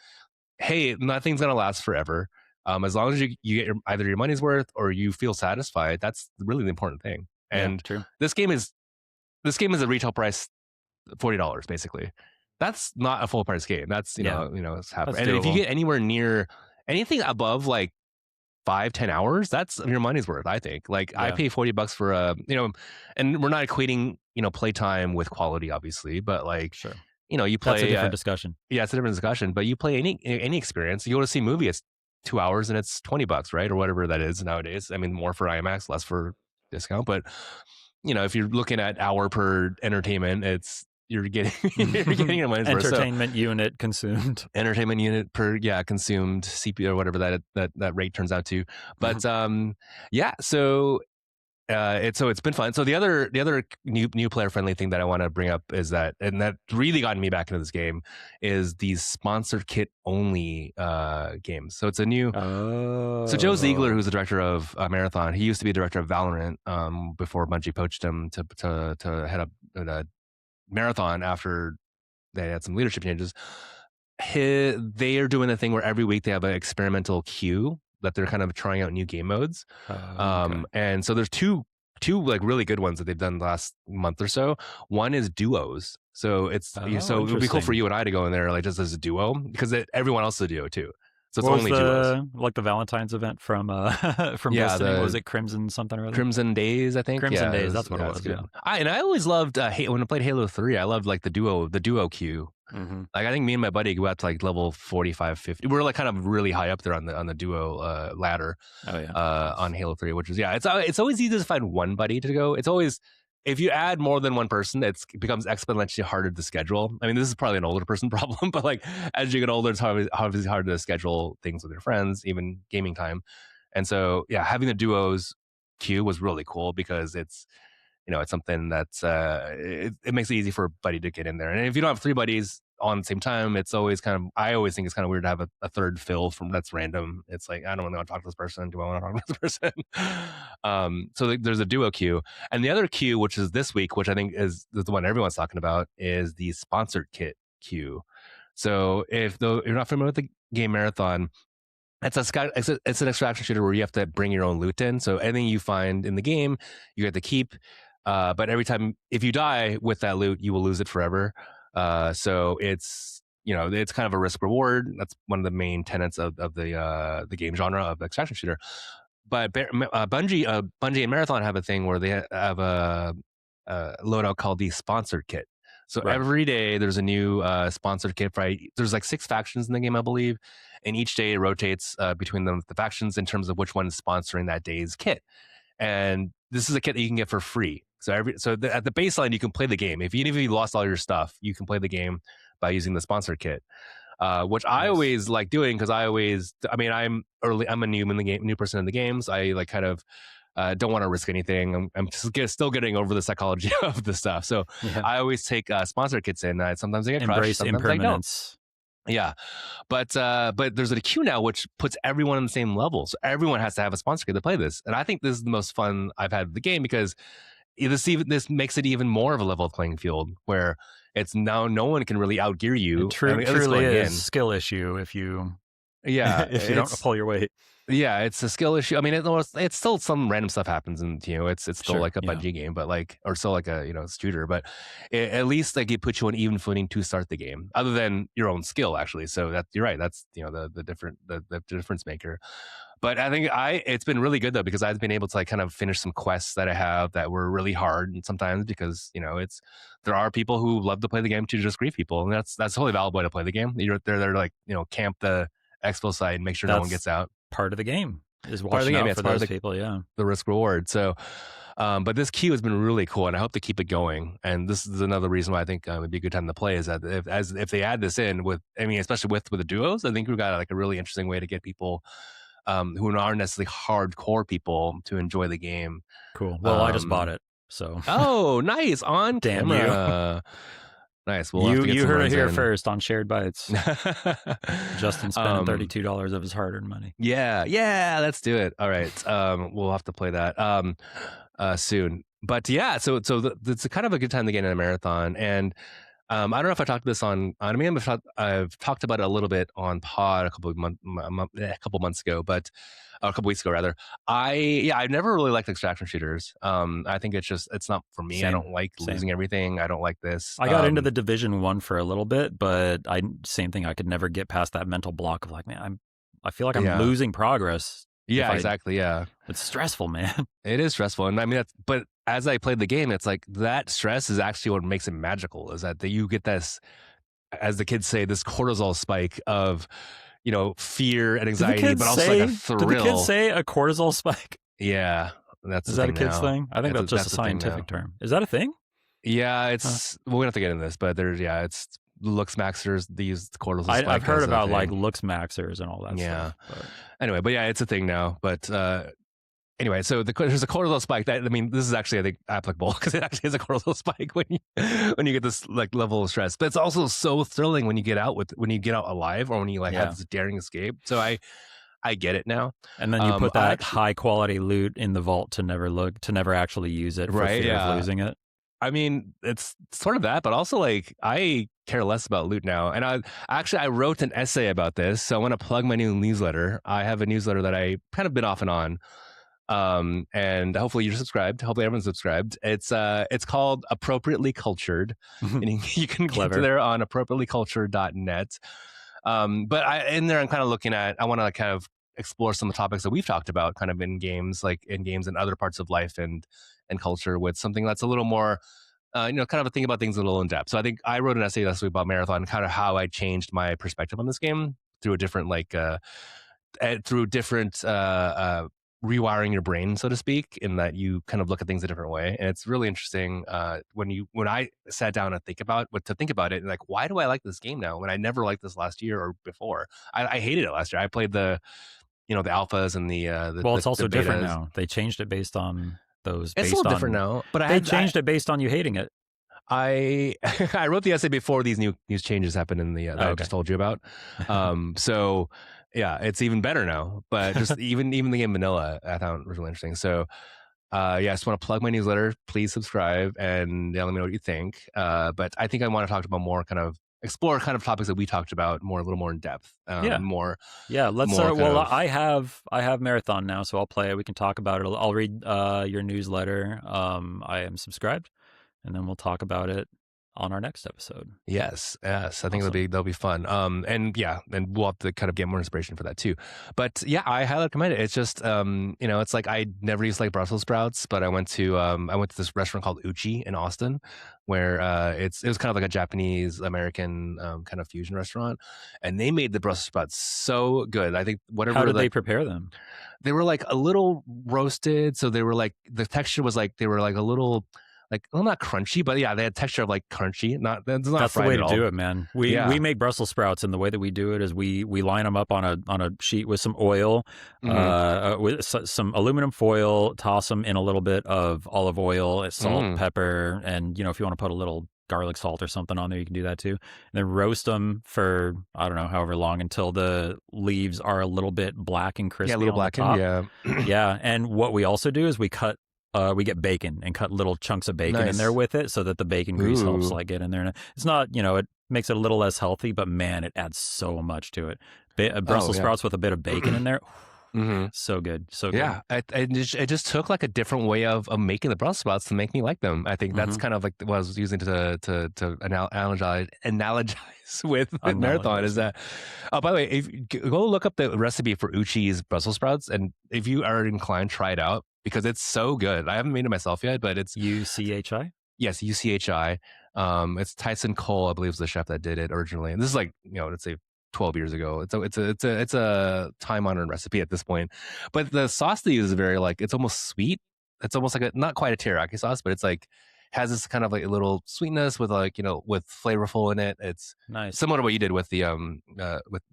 hey, nothing's gonna last forever. As long as you get either your money's worth or you feel satisfied, that's really the important thing. And this game is a retail price $40 basically. That's not a full price game. That's it's half. And if you get anywhere near anything above like 5-10 hours, that's your money's worth, I think. Like I pay $40 for and we're not equating playtime with quality, obviously, but like you play, that's a different discussion. Yeah, it's a different discussion, but you play any experience. You go to see a movie, it's 2 hours and it's $20, right, or whatever that is nowadays. I mean, more for IMAX, less for discount, but if you're looking at hour per entertainment, it's you're getting you're getting your money's worth. So, Entertainment unit consumed. entertainment unit per consumed CPU or whatever that rate turns out to. But yeah, so it's been fun. So the other new player friendly thing that I want to bring up is that, and that really gotten me back into this game, is these sponsored kit only games. So it's a new. So Joe Ziegler, who's the director of Marathon, he used to be director of Valorant before Bungie poached him to head up Marathon after they had some leadership changes. They are doing a thing where every week they have an experimental queue that they're kind of trying out new game modes. Okay. And so there's two like really good ones that they've done the last month or so. One is duos. So it would be cool for you and I to go in there like just as a duo, because everyone else is a duo too. So it's only duos. Like the Valentine's event from Destiny. Was it Crimson something or other? Crimson Days, I think. Crimson Days, that's what it was. Yeah. I always loved when I played Halo 3, I loved like the duo queue. Mm-hmm. Like I think me and my buddy go out to like level 45, 50. We're like kind of really high up there on the duo ladder. Oh yeah. On Halo 3, which is it's always easy to find one buddy to go. It's always, if you add more than one person, it becomes exponentially harder to schedule. I mean, this is probably an older person problem, but like as you get older, it's obviously hard to schedule things with your friends, even gaming time. And so yeah, having the duos queue was really cool because it's something that's it makes it easy for a buddy to get in there. And if you don't have three buddies on the same time, it's always I always think it's kind of weird to have a third fill from that's random. It's like, I don't really want to talk to this person. Do I want to talk to this person? So there's a duo queue. And the other queue, which is this week, which I think is the one everyone's talking about, is the sponsored kit queue. So if you're not familiar with the game Marathon, it's an extraction shooter where you have to bring your own loot in. So anything you find in the game, you have to keep. But every time, if you die with that loot, you will lose it forever. So it's kind of a risk reward. That's one of the main tenets of the game genre of extraction shooter. But Bungie and Marathon have a thing where they have a loadout called the sponsored kit. So every day there's a new sponsored kit. Right, there's like 6 factions in the game, I believe, and each day it rotates between the factions in terms of which one is sponsoring that day's kit. And this is a kit that you can get for free. So at the baseline, you can play the game. Even if you lost all your stuff, you can play the game by using the sponsored kit, which I always like doing because I'm a new person in the games. I like kind of don't want to risk anything. I'm still getting over the psychology of the stuff. So I always take sponsored kits in. Sometimes I get crushed, sometimes impermanence. I don't. Yeah, but there's a queue now which puts everyone on the same level. So everyone has to have a sponsor kit to play this, and I think this is the most fun I've had with the game because this makes it even more of a level playing field where it's now no one can really outgear you. It truly is a skill issue if you if you don't pull your weight. Yeah, it's a skill issue. I mean, it's still some random stuff happens, and it's still like a Bungie game, but or still like a shooter. But at least like it puts you on even footing to start the game, other than your own skill actually. So you're right. That's the difference maker. But I think it's been really good though because I've been able to like kind of finish some quests that I have that were really hard, and sometimes because there are people who love to play the game to just grief people, and that's a totally valid way to play the game. They're there like camp the expo site and make sure no one gets out. Part of the game is watching out for those people. Yeah, the risk reward. So, but this queue has been really cool, and I hope to keep it going. And this is another reason why I think it'd be a good time to play is that if they add this in especially with the duos, I think we've got like a really interesting way to get people who aren't necessarily hardcore people to enjoy the game. Cool. Well, I just bought it, so. Oh, nice on camera. Nice. Well, you heard it here first on Shared Bites. Justin spent $32 of his hard-earned money. Yeah, let's do it. All right, we'll have to play that soon. But yeah, so it's kind of a good time to get in a marathon. And I don't know if I talked this on anime, but I've talked about it a little bit on Pod a couple months ago, but a couple weeks ago rather. I've never really liked extraction shooters. I think it's not for me. Same. I don't like losing everything. I don't like this. I got into the Division 1 for a little bit, but same thing. I could never get past that mental block of like, man, I feel like I'm losing progress. Yeah, exactly. Yeah, it's stressful, man. It is stressful, and I mean, but as I played the game, it's like that stress is actually what makes it magical. Is that you get this, as the kids say, this cortisol spike of, fear and anxiety, but also like a thrill. Do the kids say a cortisol spike? Yeah, is that a kid's thing? I think that's just a scientific term. Is that a thing? Yeah, Huh. we don't have to get into this, but it's Lux Maxers. These cortisol I've spike heard as a about like thing. looks maxers and all that Yeah. stuff, but Anyway, but yeah, it's a thing now. But anyway, so there's a cortisol spike. That I mean, this is actually I think applicable because it actually is a cortisol spike when you get this like level of stress. But it's also so thrilling when you get out alive or when you like have yeah. this daring escape. So I get it now. And then you put I that actually high quality loot in the vault to never actually use it for right, fear of yeah. losing it. I mean, it's sort of that, but also like I care less about loot now. And I wrote an essay about this, so I want to plug my new newsletter. I have a newsletter that I kind of been off and on, and hopefully you're subscribed. Hopefully everyone's subscribed. It's called Appropriately Cultured, and you can get to there on appropriatelycultured.net. But in there I'm kind of looking at. I want to kind of explore some of the topics that we've talked about, kind of in games, and other parts of life and culture, with something that's a little more kind of a think about things a little in depth. So I think I wrote an essay last week about Marathon, kind of how I changed my perspective on this game through a different rewiring your brain, so to speak, in that you kind of look at things a different way. And it's really interesting when I sat down and think about it, and like, why do I like this game now when I never liked this last year or before? I hated it last year. I played the alphas and Well, it's also the different betas. now. They changed it based on those. It's a little different now, but They changed it based on you hating it. I I wrote the essay before these news changes happened in the that I just told you about. So yeah, it's even better now. But just even the game vanilla, I thought was really interesting. So I just want to plug my newsletter. Please subscribe and let me know what you think. But I think I want to talk about more explore kind of topics that we talked about a little more in depth. More. Yeah, let's more start. Well, I have Marathon now, so I'll play it. We can talk about it. I'll read your newsletter. I am subscribed, and then we'll talk about it on our next episode. Yes. I think that'll be fun. And we'll have to kind of get more inspiration for that too. But yeah, I highly recommend it. It's just it's like I never used to like Brussels sprouts, but I went to this restaurant called Uchi in Austin, where it was kind of like a Japanese American kind of fusion restaurant, and they made the Brussels sprouts so good. I think How did they prepare them? They were like a little roasted, so they were like the texture was like they were like a little. Not crunchy, but yeah, they had texture of like crunchy. That's the way to do it, man. We make Brussels sprouts, and the way that we do it is we line them up on a sheet with some oil, with some aluminum foil, toss them in a little bit of olive oil, salt, pepper, and if you want to put a little garlic salt or something on there, you can do that too. And then roast them for I don't know however long until the leaves are a little bit black and crispy. Yeah, a little blackened. Yeah, yeah. And what we also do is we get bacon and cut little chunks of bacon in there with it so that the bacon grease helps like get in there. And it's not, it makes it a little less healthy, but man, it adds so much to it. Brussels sprouts with a bit of bacon in there. So good. So good. Yeah. It just took like a different way of making the Brussels sprouts to make me like them. I think that's kind of like what I was using to analogize with Marathon is that, oh, by the way, go look up the recipe for Uchi's Brussels sprouts. And if you are inclined, try it out because it's so good. I haven't made it myself yet, but it's UCHI. Yes, UCHI. It's Tyson Cole, I believe, is the chef that did it originally. And this is like, let's say 12 years ago. It's a time-honored recipe at this point. But the sauce they use is very it's almost sweet. It's almost like not quite a teriyaki sauce, but it's like has this kind of like a little sweetness with with flavorful in it. It's nice, similar to what you did with the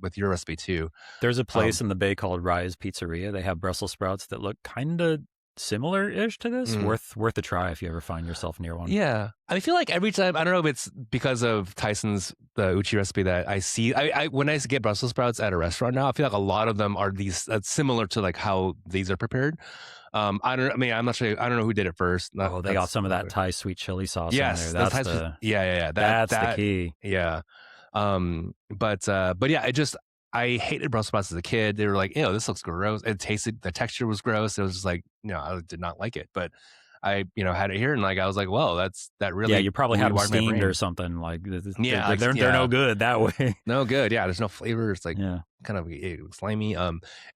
with your recipe too. There's a place in the Bay called Rise Pizzeria. They have Brussels sprouts that look kind of similar-ish to this. Worth a try if you ever find yourself near one. Yeah, I feel like every time, I don't know if it's because of the Uchi recipe that I see. I when I get Brussels sprouts at a restaurant now, I feel like a lot of them are these similar to like how these are prepared. I'm not sure. I don't know who did it first. They got some of that Thai sweet chili sauce. Yes, in there. That's the key. Yeah. But yeah, I hated Brussels sprouts as a kid. They were like, ew, this looks gross. The texture was gross. It was just like, I did not like it. But I, had it here and I was like, well, that really. Yeah, you probably had them steamed or something. They're no good that way. No good. Yeah, there's no flavor. It's like kind of slimy.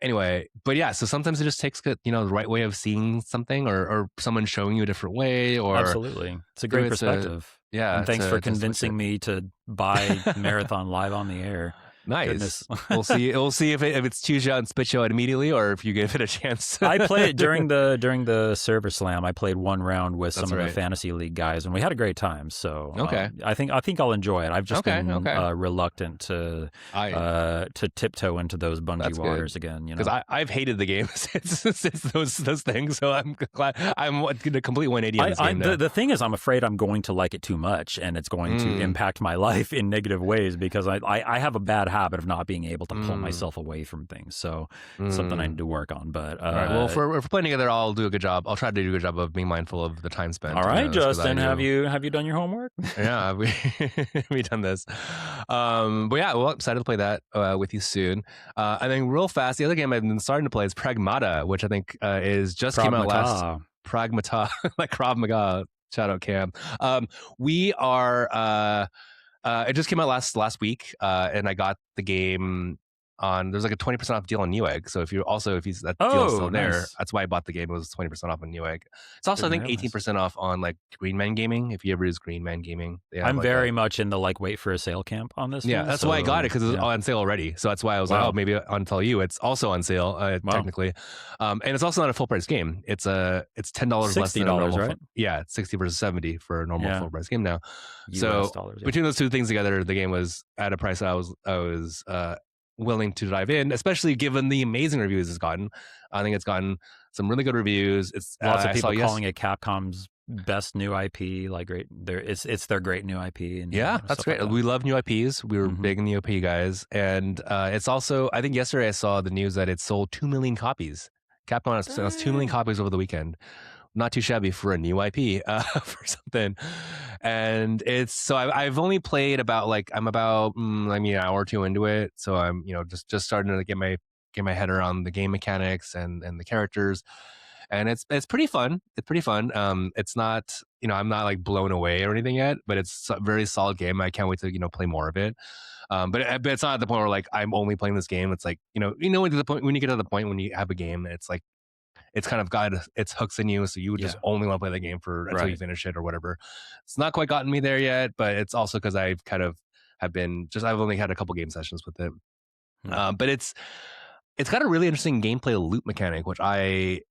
Anyway, but yeah, so sometimes it just takes the right way of seeing something or someone showing you a different way. Or absolutely, it's a great perspective. Yeah, and thanks for convincing me to buy Marathon live on the air. Nice. Goodness. We'll see. We'll see if it's choose you out and spit you out immediately, or if you give it a chance. I played during the server slam. I played one round with That's some of the right. fantasy league guys, and we had a great time. So Okay. I think I'll enjoy it. I've just Okay. been Okay. reluctant to tiptoe into those Bungie That's waters again. You know, because I've hated the game since those things. So I'm glad I'm going to complete 180 on this game now. the thing is, I'm afraid I'm going to like it too much, and it's going to impact my life in negative ways because I have a bad habit of not being able to pull myself away from things. So something I need to work on. But all right. Well, if we're playing together, I'll do a good job. I'll try to do a good job of being mindful of the time spent. All right, Justin, have you done your homework? Yeah, we done this. But yeah, well, excited to play that with you soon. And then real fast, the other game I've been starting to play is Pragmata, which I think is just came out last. Pragmata, like Krav Maga. Shout out Cam. We are. It just came out last week, and I got the game on. There's like a 20% off deal on Newegg. So if you that deal's still there, nice. that's why I bought the game. It was 20% off on Newegg. It's also I think 18% off on like Green Man Gaming. If you ever use Green Man Gaming, I'm very much in the like wait for a sale camp on this. Yeah, one, that's why I got it because it was on sale already. So that's why I was like, oh, maybe I'll tell you it's also on sale technically, and it's also not a full price game. It's $10 less than normal. Right? Yeah, it's 60 versus 70 for a normal full price game now. US so dollars, between those two things together, the game was at a price I was willing to dive in, especially given the amazing reviews it's gotten. I think it's gotten some really good reviews. It's lots of people calling it Capcom's best new IP. Like it's their great new IP. And that's great. Like that. We love new IPs. We were big in the OP guys, and it's also I think yesterday I saw the news that it sold 2 million copies. Capcom has 2 million copies over the weekend. Not too shabby for a new IP for something. And it's so I've only played about I'm about an hour or two into it. So I'm just starting to get my head around the game mechanics and the characters. And it's pretty fun. It's pretty fun. It's not I'm not like blown away or anything yet, but it's a very solid game. I can't wait to play more of it. But it's not at the point where I'm only playing this game. It's like when you get to the point when you have a game, it's like it's kind of got its hooks in you, so you would just only want to play the game until you finish it or whatever. It's not quite gotten me there yet, but it's also because I've kind of I've only had a couple game sessions with it. But it's got a really interesting gameplay loop mechanic, which I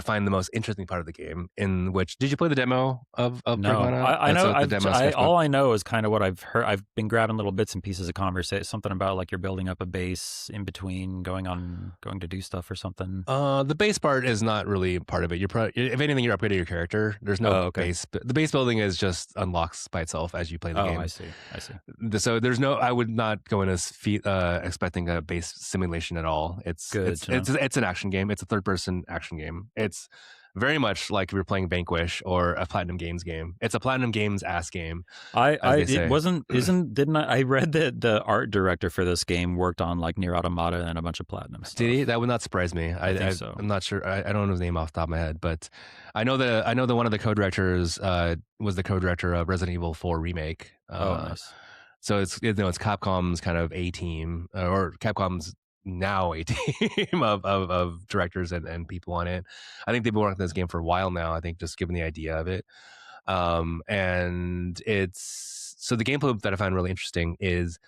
find the most interesting part of the game. In which did you play the demo of no, Pragmata? I know. All I know is kind of what I've heard. I've been grabbing little bits and pieces of conversation. Something about like you're building up a base in between going to do stuff or something. The base part is not really part of it. If anything, you're upgrading your character. There's no base. The base building is just unlocks by itself as you play the game. I see. So there's no. I would not go in as expecting a base simulation at all. It's an action game. It's a third person action game. It's very much like if you're playing Vanquish or a Platinum Games game. It's a Platinum Games ass game. I read that the art director for this game worked on like Nier Automata and a bunch of Platinum stuff. Did he? That would not surprise me. I think so. I'm not sure. I don't know his name off the top of my head, but I know that one of the co-directors was the co-director of Resident Evil 4 remake. Nice. So it's Capcom's kind of A team or Capcom's now a team of directors and people on it. I think they've been working on this game for a while now. I think just given the idea of it, and it's so the gameplay that I find really interesting is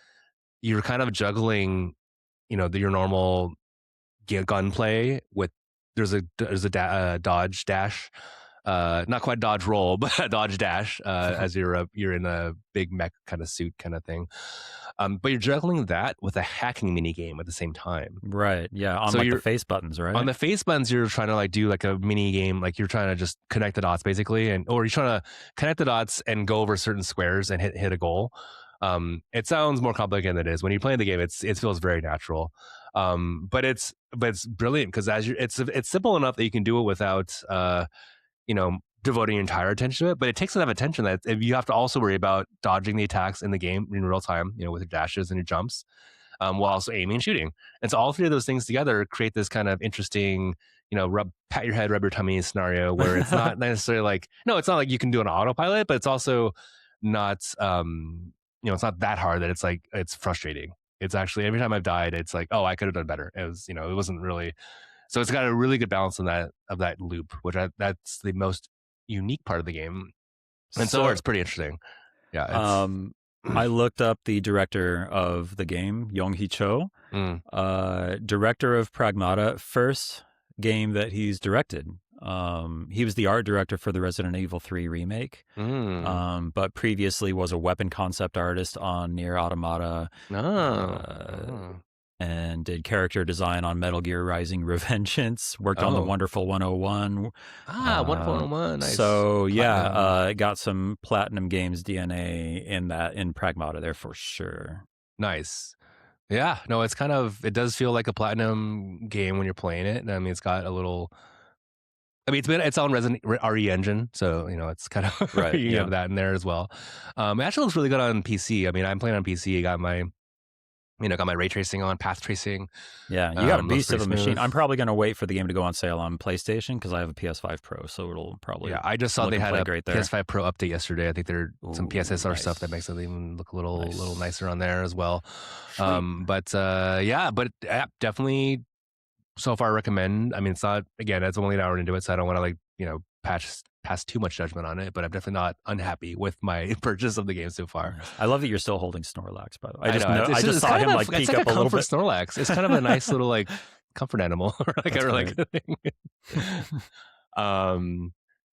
you're kind of juggling, your normal gunplay with there's a dodge dash. Not quite dodge roll, but a dodge dash as you're in a big mech kind of suit kind of thing. But you're juggling that with a hacking mini game at the same time. Right. Yeah. On the face buttons, right? On the face buttons, you're trying to do like a mini game, like you're trying to just connect the dots basically, or you're trying to connect the dots and go over certain squares and hit a goal. It sounds more complicated than it is. When you're playing the game, it feels very natural. But it's brilliant because it's simple enough that you can do it without devoting your entire attention to it, but it takes enough attention that you have to also worry about dodging the attacks in the game in real time, with your dashes and your jumps, while also aiming and shooting. And so all three of those things together create this kind of interesting, pat your head, rub your tummy scenario where it's not necessarily it's not like you can do an autopilot, but it's also not, it's not that hard that it's frustrating. It's actually, every time I've died, it's like, oh, I could have done better. It was, it wasn't really. So it's got a really good balance of that loop, which that's the most unique part of the game, and so it's pretty interesting. Yeah. I looked up the director of the game, Yong-hee Cho, Mm. director of Pragmata, first game that he's directed. He was the art director for the Resident Evil 3 remake, but previously was a weapon concept artist on Nier Automata, and did character design on Metal Gear Rising: Revengeance. Worked on the Wonderful 101. Wonderful 101, nice. So yeah, got some Platinum Games DNA in Pragmata there for sure. Nice. Yeah, no, it's kind of, it does feel like a Platinum game when you're playing it. I mean, it's got a little, I mean, it's on Resident RE engine, so you know it's kind of right. you have that in there as well. It actually looks really good on PC. I mean, I'm playing on PC. Got my ray tracing on, path tracing. Yeah, you got a beast of a machine. I'm probably going to wait for the game to go on sale on PlayStation because I have a PS5 Pro, so it'll probably. Yeah, I just saw they had a PS5 Pro update yesterday. I think there's some PSSR stuff that makes it even look a little nicer on there as well. But definitely. So far, recommend. I mean, it's not, again, it's only an hour into it, so I don't want to pass too much judgment on it, but I'm definitely not unhappy with my purchase of the game so far. I love that you're still holding Snorlax, by the way. I just saw him peek up a little bit. Snorlax. It's kind of a nice little comfort animal.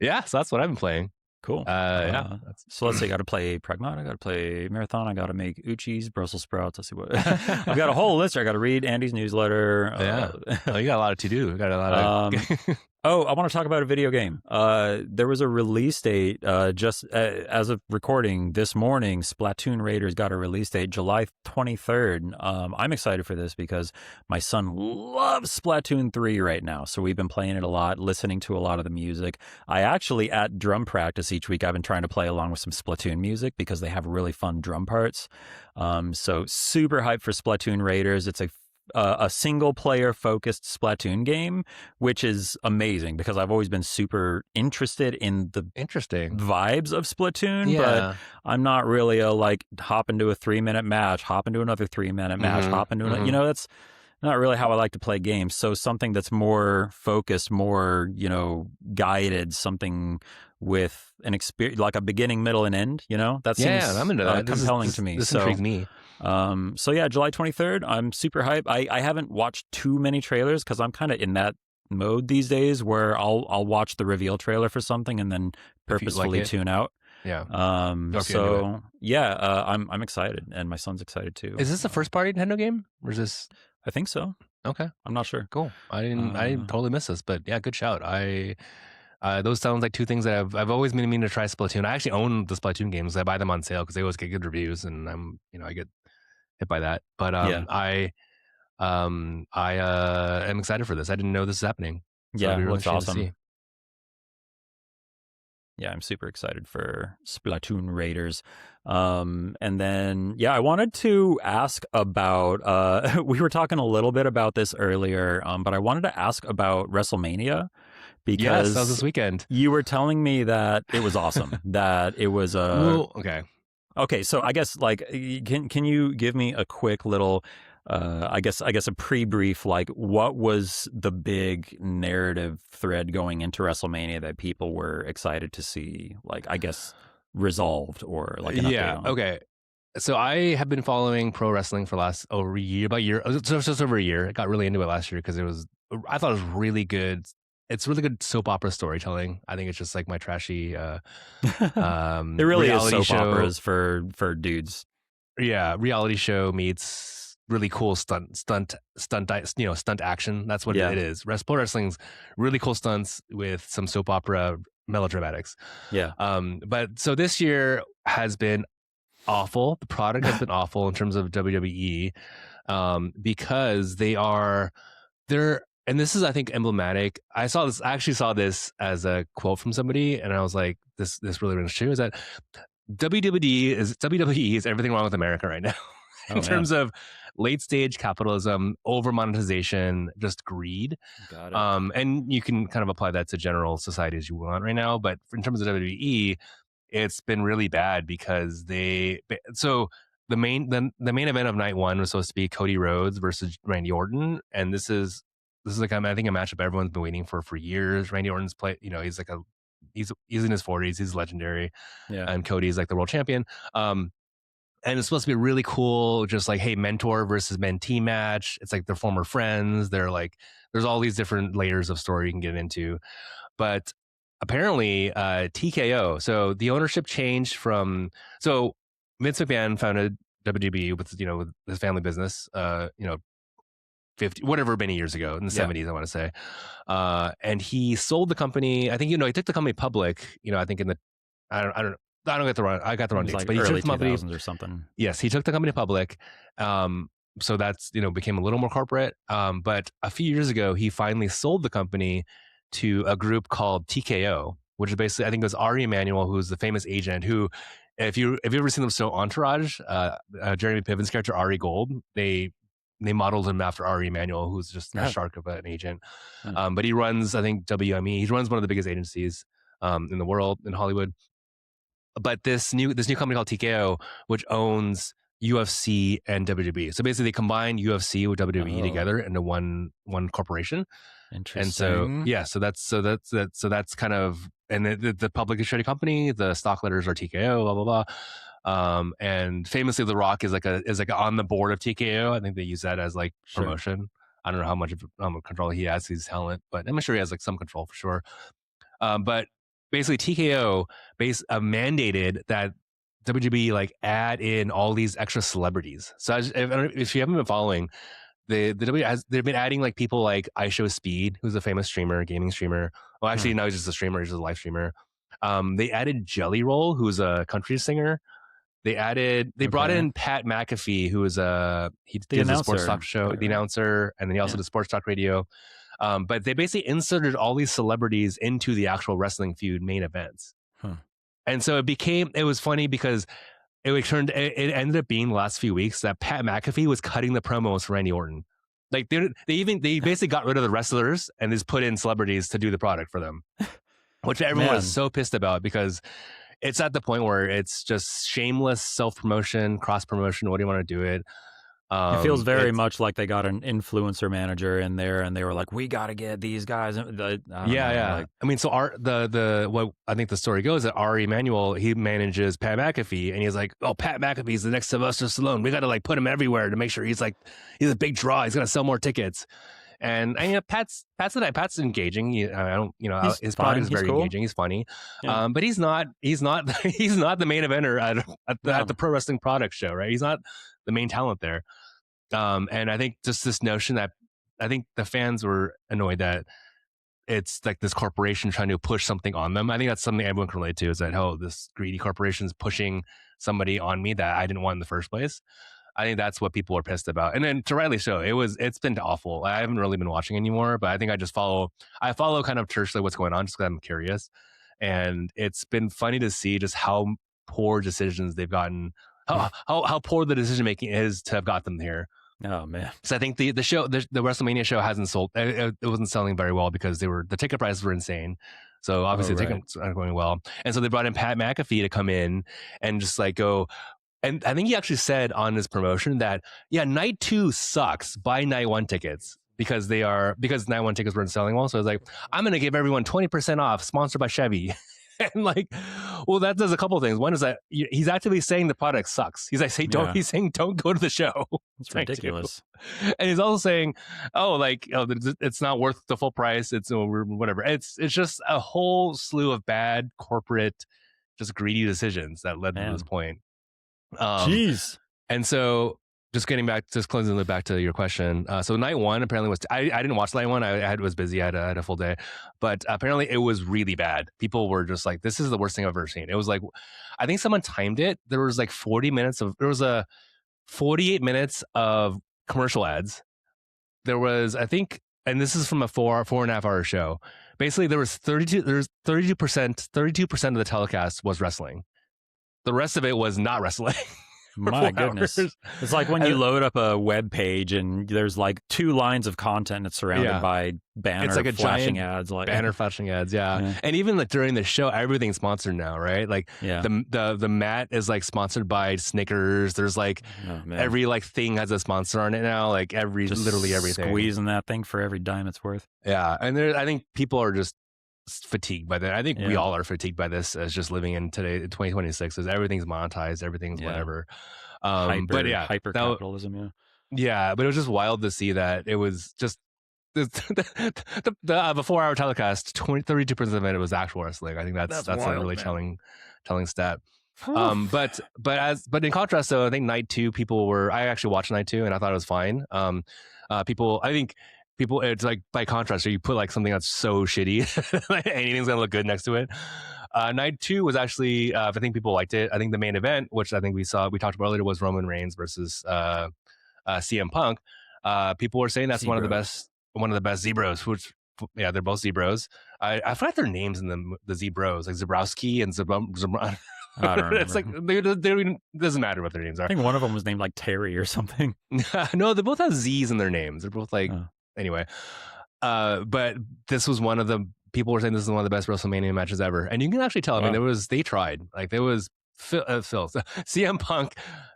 Yeah, so that's what I've been playing. Cool. So let's say I got to play Pragmata, I got to play Marathon, I got to make Uchis, Brussels sprouts. Let's see what I've got a whole list. I got to read Andy's newsletter. You got a lot to do. Got a lot of. I want to talk about a video game. There was a release date just as of recording this morning. Splatoon Raiders got a release date, July 23rd. I'm excited for this because my son loves Splatoon 3 right now. So we've been playing it a lot, listening to a lot of the music. I actually, at drum practice each week, I've been trying to play along with some Splatoon music because they have really fun drum parts. So super hyped for Splatoon Raiders. It's a single player focused Splatoon game, which is amazing because I've always been super interested in the vibes of Splatoon, but I'm not really a hop into a 3-minute match, hop into another 3-minute match, hop into another, that's not really how I like to play games. So something that's more focused, more, guided, something with an experience, like a beginning, middle, and end, that seems I'm into that. Compelling to me. This intrigues me. So yeah, July 23rd, I'm super hyped. I haven't watched too many trailers because I'm kind of in that mode these days where I'll watch the reveal trailer for something and then purposefully tune out. Yeah. I'm excited, and my son's excited too. Is this the first party Nintendo game, or is this? I think so. Okay, I'm not sure. Cool. I didn't totally miss this, but yeah, good shout. Those sound like two things that I've always been meaning to try Splatoon. I actually own the Splatoon games. I buy them on sale because they always get good reviews, and I get hit by that. But I am excited for this. I didn't know this is happening. So it looks awesome. Yeah, I'm super excited for Splatoon Raiders. And then, I wanted to ask about, we were talking a little bit about this earlier, but I wanted to ask about WrestleMania. Because that was this weekend. You were telling me that it was awesome, that it was Okay, so I guess can you give me a quick little I guess a pre-brief, what was the big narrative thread going into WrestleMania that people were excited to see, I guess resolved or an update on? Okay. So I have been following pro wrestling for over a year, just over a year. I got really into it last year because I thought it was really good. It's really good soap opera storytelling. I think it's just like my trashy. It really is soap operas for dudes. Yeah, reality show meets really cool stunt action. That's what it is. Pro wrestling's really cool stunts with some soap opera melodramatics. Yeah. But so this year has been awful. The product has been awful in terms of WWE, because they're. And this is, I think, emblematic. I actually saw this as a quote from somebody, and I was like, this really rings true, is that WWE is everything wrong with America right now in terms of late stage capitalism, over monetization, just greed. Got it. And you can kind of apply that to general society as you want right now. But in terms of WWE, it's been really bad because the main event of night one was supposed to be Cody Rhodes versus Randy Orton, and this is like, I think, a matchup everyone's been waiting for years. Randy Orton's he's in his 40s, he's legendary, and Cody's like the world champion. And it's supposed to be really cool, just like, hey, mentor versus mentee match. It's like they're former friends. They're like, there's all these different layers of story you can get into. But apparently, TKO. So the ownership changed from. So Vince McMahon founded WGB with with his family business. 50 whatever many years ago in the 70s, I want to say. And he sold the company. I think he took the company public. I think in the I don't get the wrong. I got the wrong dates, like but he took early the company 2000s or something. Yes, he took the company public. So that's became a little more corporate. But a few years ago, he finally sold the company to a group called TKO, which is basically, I think it was Ari Emanuel, who's the famous agent who, if you ever seen them show Entourage, Jeremy Piven's character Ari Gold, they modeled him after Ari Emanuel, who's just a shark of an agent. But he runs, I think, WME. He runs one of the biggest agencies in the world in Hollywood. But this new company called TKO, which owns UFC and WWE. So basically, they combined UFC with WWE together into one corporation. Interesting. And so that's kind of, and the publicly traded company. The stock letters are TKO. Blah blah blah. And famously, The Rock is like on the board of TKO. I think they use that as like promotion. I don't know how much of control he has. He's talent, but I'm sure he has like some control for sure. But basically, TKO mandated that WGB like add in all these extra celebrities. So if you haven't been following, they've been adding like people like iShowSpeed, who's a famous streamer, gaming streamer. Well, actually, now he's just a streamer. He's just a live streamer. They added Jelly Roll, who's a country singer. They brought in Pat McAfee, who is he did a sports talk show, the announcer, and then he also did sports talk radio. But they basically inserted all these celebrities into the actual Wrestling Feud main events. And so it was funny because it ended up being the last few weeks that Pat McAfee was cutting the promos for Randy Orton. Like they basically got rid of the wrestlers and just put in celebrities to do the product for them, which everyone was so pissed about because it's at the point where it's just shameless self-promotion, cross-promotion. What do you want to do it? It feels very much like they got an influencer manager in there, and they were like, "We got to get these guys." I mean, so what I think the story goes that Ari Emanuel, he manages Pat McAfee, and he's like, "Oh, Pat McAfee's the next Sylvester Stallone. We got to like put him everywhere to make sure he's a big draw. He's gonna sell more tickets." And Pat's engaging. His product is very engaging. He's funny, but he's not the main eventer at the pro wrestling product show, right? He's not the main talent there. And I think just this notion that I think the fans were annoyed that it's like this corporation trying to push something on them. I think that's something everyone can relate to, is that, oh, this greedy corporation is pushing somebody on me that I didn't want in the first place. I think that's what people are pissed about. And then to rightly so, it's been awful. I haven't really been watching anymore, but I think I follow kind of tertially what's going on just because I'm curious. And it's been funny to see just how poor decisions they've gotten, how poor the decision making is to have got them here. Oh man! So I think the WrestleMania show hasn't sold. It wasn't selling very well because the ticket prices were insane. So obviously the tickets aren't going well. And so they brought in Pat McAfee to come in and just like go. And I think he actually said on his promotion that, night 2 sucks. Buy night 1 tickets because night 1 tickets weren't selling well. So I was like, I'm going to give everyone 20% off, sponsored by Chevy. And like, well, that does a couple of things. One is that he's actively saying the product sucks. He's like, he's saying don't go to the show. It's ridiculous. And he's also saying, it's not worth the full price. It's whatever. It's just a whole slew of bad corporate, just greedy decisions that led to this point. Jeez. And so just closing back to your question. So night 1 apparently was, I didn't watch night 1. I was busy. I had a full day, but apparently it was really bad. People were just like, this is the worst thing I've ever seen. It was like, I think someone timed it. There was like 48 minutes of commercial ads. There was, I think, and this is from a 4.5 hour show. Basically there was 32% of the telecast was wrestling. The rest of it was not wrestling. My goodness. It's like when you load up a web page and there's like 2 lines of content that's surrounded by banner it's like a flashing giant ads. Like banner flashing ads, yeah. And even like during the show, everything's sponsored now, right? Like the mat is like sponsored by Snickers. There's like every like thing has a sponsor on it now. Like literally everything. Squeezing that thing for every dime it's worth. Yeah. And I think people are just fatigued by that. I think we all are fatigued by this as just living in today, 2026, as everything's monetized, everything's whatever. But yeah, hyper capitalism. yeah, but it was just wild to see that it was just the 4-hour telecast, 32% of it was actual wrestling. I think that's wild, a really telling stat. But in contrast, though, I think night two, I actually watched night two and I thought it was fine. It's like, by contrast, so you put like something that's so shitty, like anything's gonna look good next to it. Night two was actually, I think people liked it. I think the main event, which I think we talked about earlier, was Roman Reigns versus CM Punk. People were saying that's one of the best Zebros, which, yeah, they're both Zebros. I forgot their names in the Zebros, like Zabrowski and Zabron. I don't remember. It's like they doesn't matter what their names are. I think one of them was named like Terry or something. No, they both have Z's in their names. They're both like anyway. But this was one of the people were saying this is one of the best WrestleMania matches ever, and you can actually tell. I mean, they tried. Like, there was Phil. CM Punk,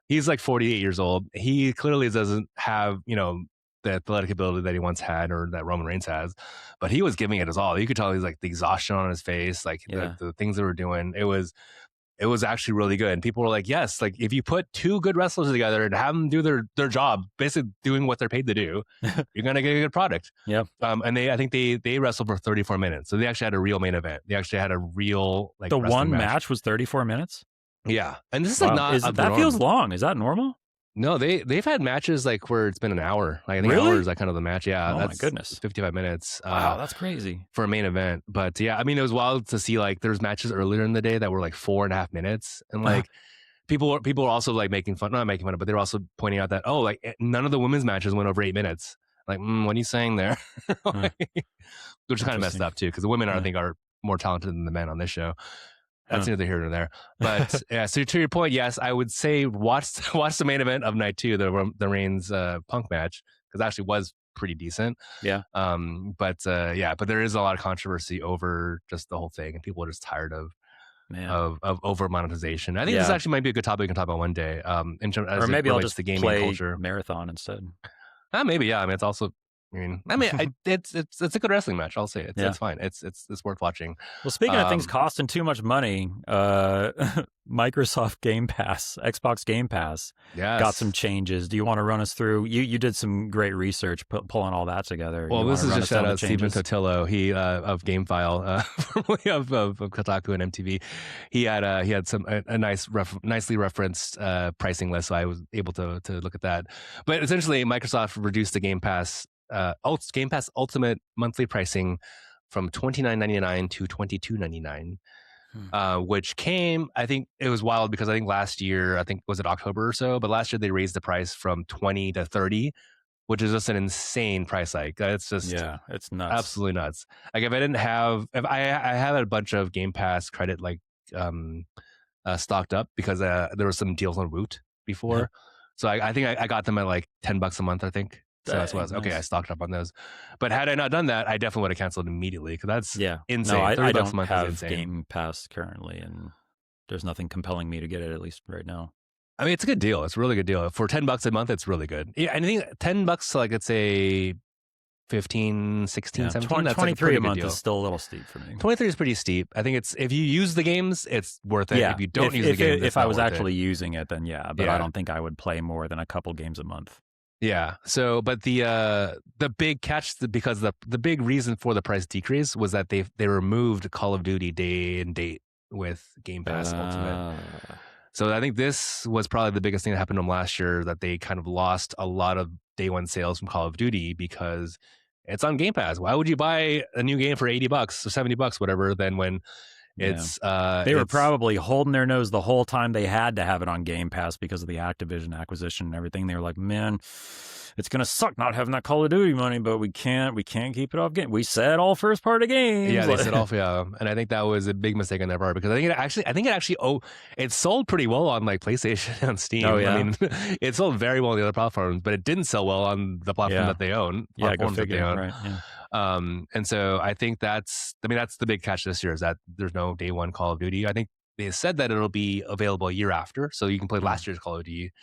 he's like 48 years old. He clearly doesn't have the athletic ability that he once had, or that Roman Reigns has, but he was giving it his all. You could tell he's like the exhaustion on his face, like the things they were doing. It was actually really good. And people were like, yes, like if you put two good wrestlers together and have them do their job, basically doing what they're paid to do, you're going to get a good product. Yeah. And I think they wrestled for 34 minutes. So they actually had a real main event. They actually had a real, like, the one match was 34 minutes. Yeah. And this is like not, that feels long. Is that normal? No, they've had matches like where it's been an hour. Like, I think really? Hour is like kind of the match. Yeah. Oh, that's my goodness. 55 minutes. Wow, that's crazy. For a main event. But yeah, I mean, it was wild to see, like, there's matches earlier in the day that were like 4.5 minutes. And like people are also like not making fun of it, but they're also pointing out that, like, none of the women's matches went over 8 minutes. Like, what are you saying there? Which is kind of messed up too, because the women I think are more talented than the men on this show. That's neither here nor there. But yeah, so to your point, yes, I would say watch the main event of night two, the Reigns Punk match, because it actually was pretty decent. Yeah. But there is a lot of controversy over just the whole thing, and people are just tired of over monetization. I think this actually might be a good topic we can talk about one day. In terms, or maybe I'll just gaming play culture marathon instead. Maybe, yeah. I mean, it's also. It's a good wrestling match. I'll say it. It's fine. It's worth watching. Well, speaking of things costing too much money, Microsoft Game Pass, Xbox Game Pass, got some changes. Do you want to run us through? You did some great research pulling all that together. Well, this is just shout out Stephen Totillo, he of GameFile, formerly of Kotaku and MTV. He had some nicely referenced pricing list, so I was able to look at that. But essentially, Microsoft reduced the Game Pass Ultimate monthly pricing from $29.99 to $22.99, which came, I think it was wild because I think last year, was it October or so, but last year they raised the price from 20 to 30, which is just an insane price hike. It's just, it's nuts, absolutely nuts. Like, if I had a bunch of Game Pass credit like stocked up because there were some deals on Woot before, so I think I got them at like $10 a month, I think. So that's why I was okay. I stocked up on those, but had I not done that, I definitely would have canceled immediately, because that's insane. No, I don't a month have Game Pass currently, and there's nothing compelling me to get it, at least right now. I mean, it's a good deal. It's a really good deal for $10 a month. It's really good. Yeah, I think $10 to, like, let's say 15, 16, 17. That's 23 like a month deal. Is still a little steep for me. 23 is pretty steep. I think it's, if you use the games, it's worth it. Yeah. If you don't use the games, if I was actually using it, then but I don't think I would play more than a couple games a month. Yeah. So, but the big catch, because the big reason for the price decrease was that they removed Call of Duty day and date with Game Pass Ultimate. So I think this was probably the biggest thing that happened to them last year, that they kind of lost a lot of day one sales from Call of Duty because it's on Game Pass. Why would you buy a new game for $80 or $70, whatever, then when it's they were probably holding their nose the whole time they had to have it on Game Pass because of the Activision acquisition and everything. They were like, man, it's gonna suck not having that Call of Duty money, but we can't keep it off game. We said all first party games. Yeah, they said all, and I think that was a big mistake on their part, because I think it sold pretty well on like PlayStation and Steam. Oh, yeah. I mean, it sold very well on the other platforms, but it didn't sell well on the platform that they own. Yeah, go figure. Right. Yeah. And so I think that's the big catch this year, is that there's no day one Call of Duty. I think they said that it'll be available a year after, so you can play last year's Call of Duty.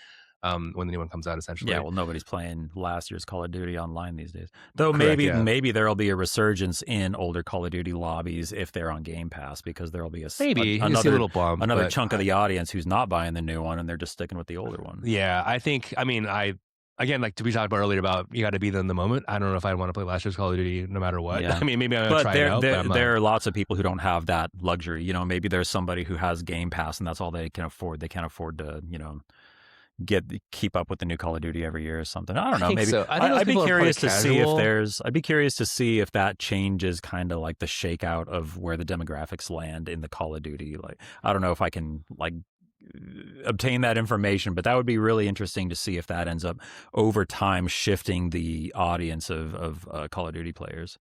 when the new one comes out, essentially. Yeah, well, nobody's playing last year's Call of Duty online these days. Though Correct, maybe there'll be a resurgence in older Call of Duty lobbies if they're on Game Pass, because there'll be Maybe you see a little bump, another but chunk of the audience who's not buying the new one and they're just sticking with the older one. yeah, I think. I mean, again, like we talked about earlier about you got to be there in the moment. I don't know if I want to play last year's Call of Duty no matter what. Yeah. I mean, maybe I'm gonna try it out. But there are lots of people who don't have that luxury. You know, maybe there's somebody who has Game Pass and that's all they can afford. They can't afford to, you know, keep up with the new Call of Duty every year or something. I don't know. Maybe so. I think I'd be people are curious to see if casual. I'd be curious to see if that changes kind of like the shakeout of where the demographics land in the Call of Duty. Like, I don't know if I can like obtain that information, but that would be really interesting to see if that ends up over time shifting the audience of Call of Duty players.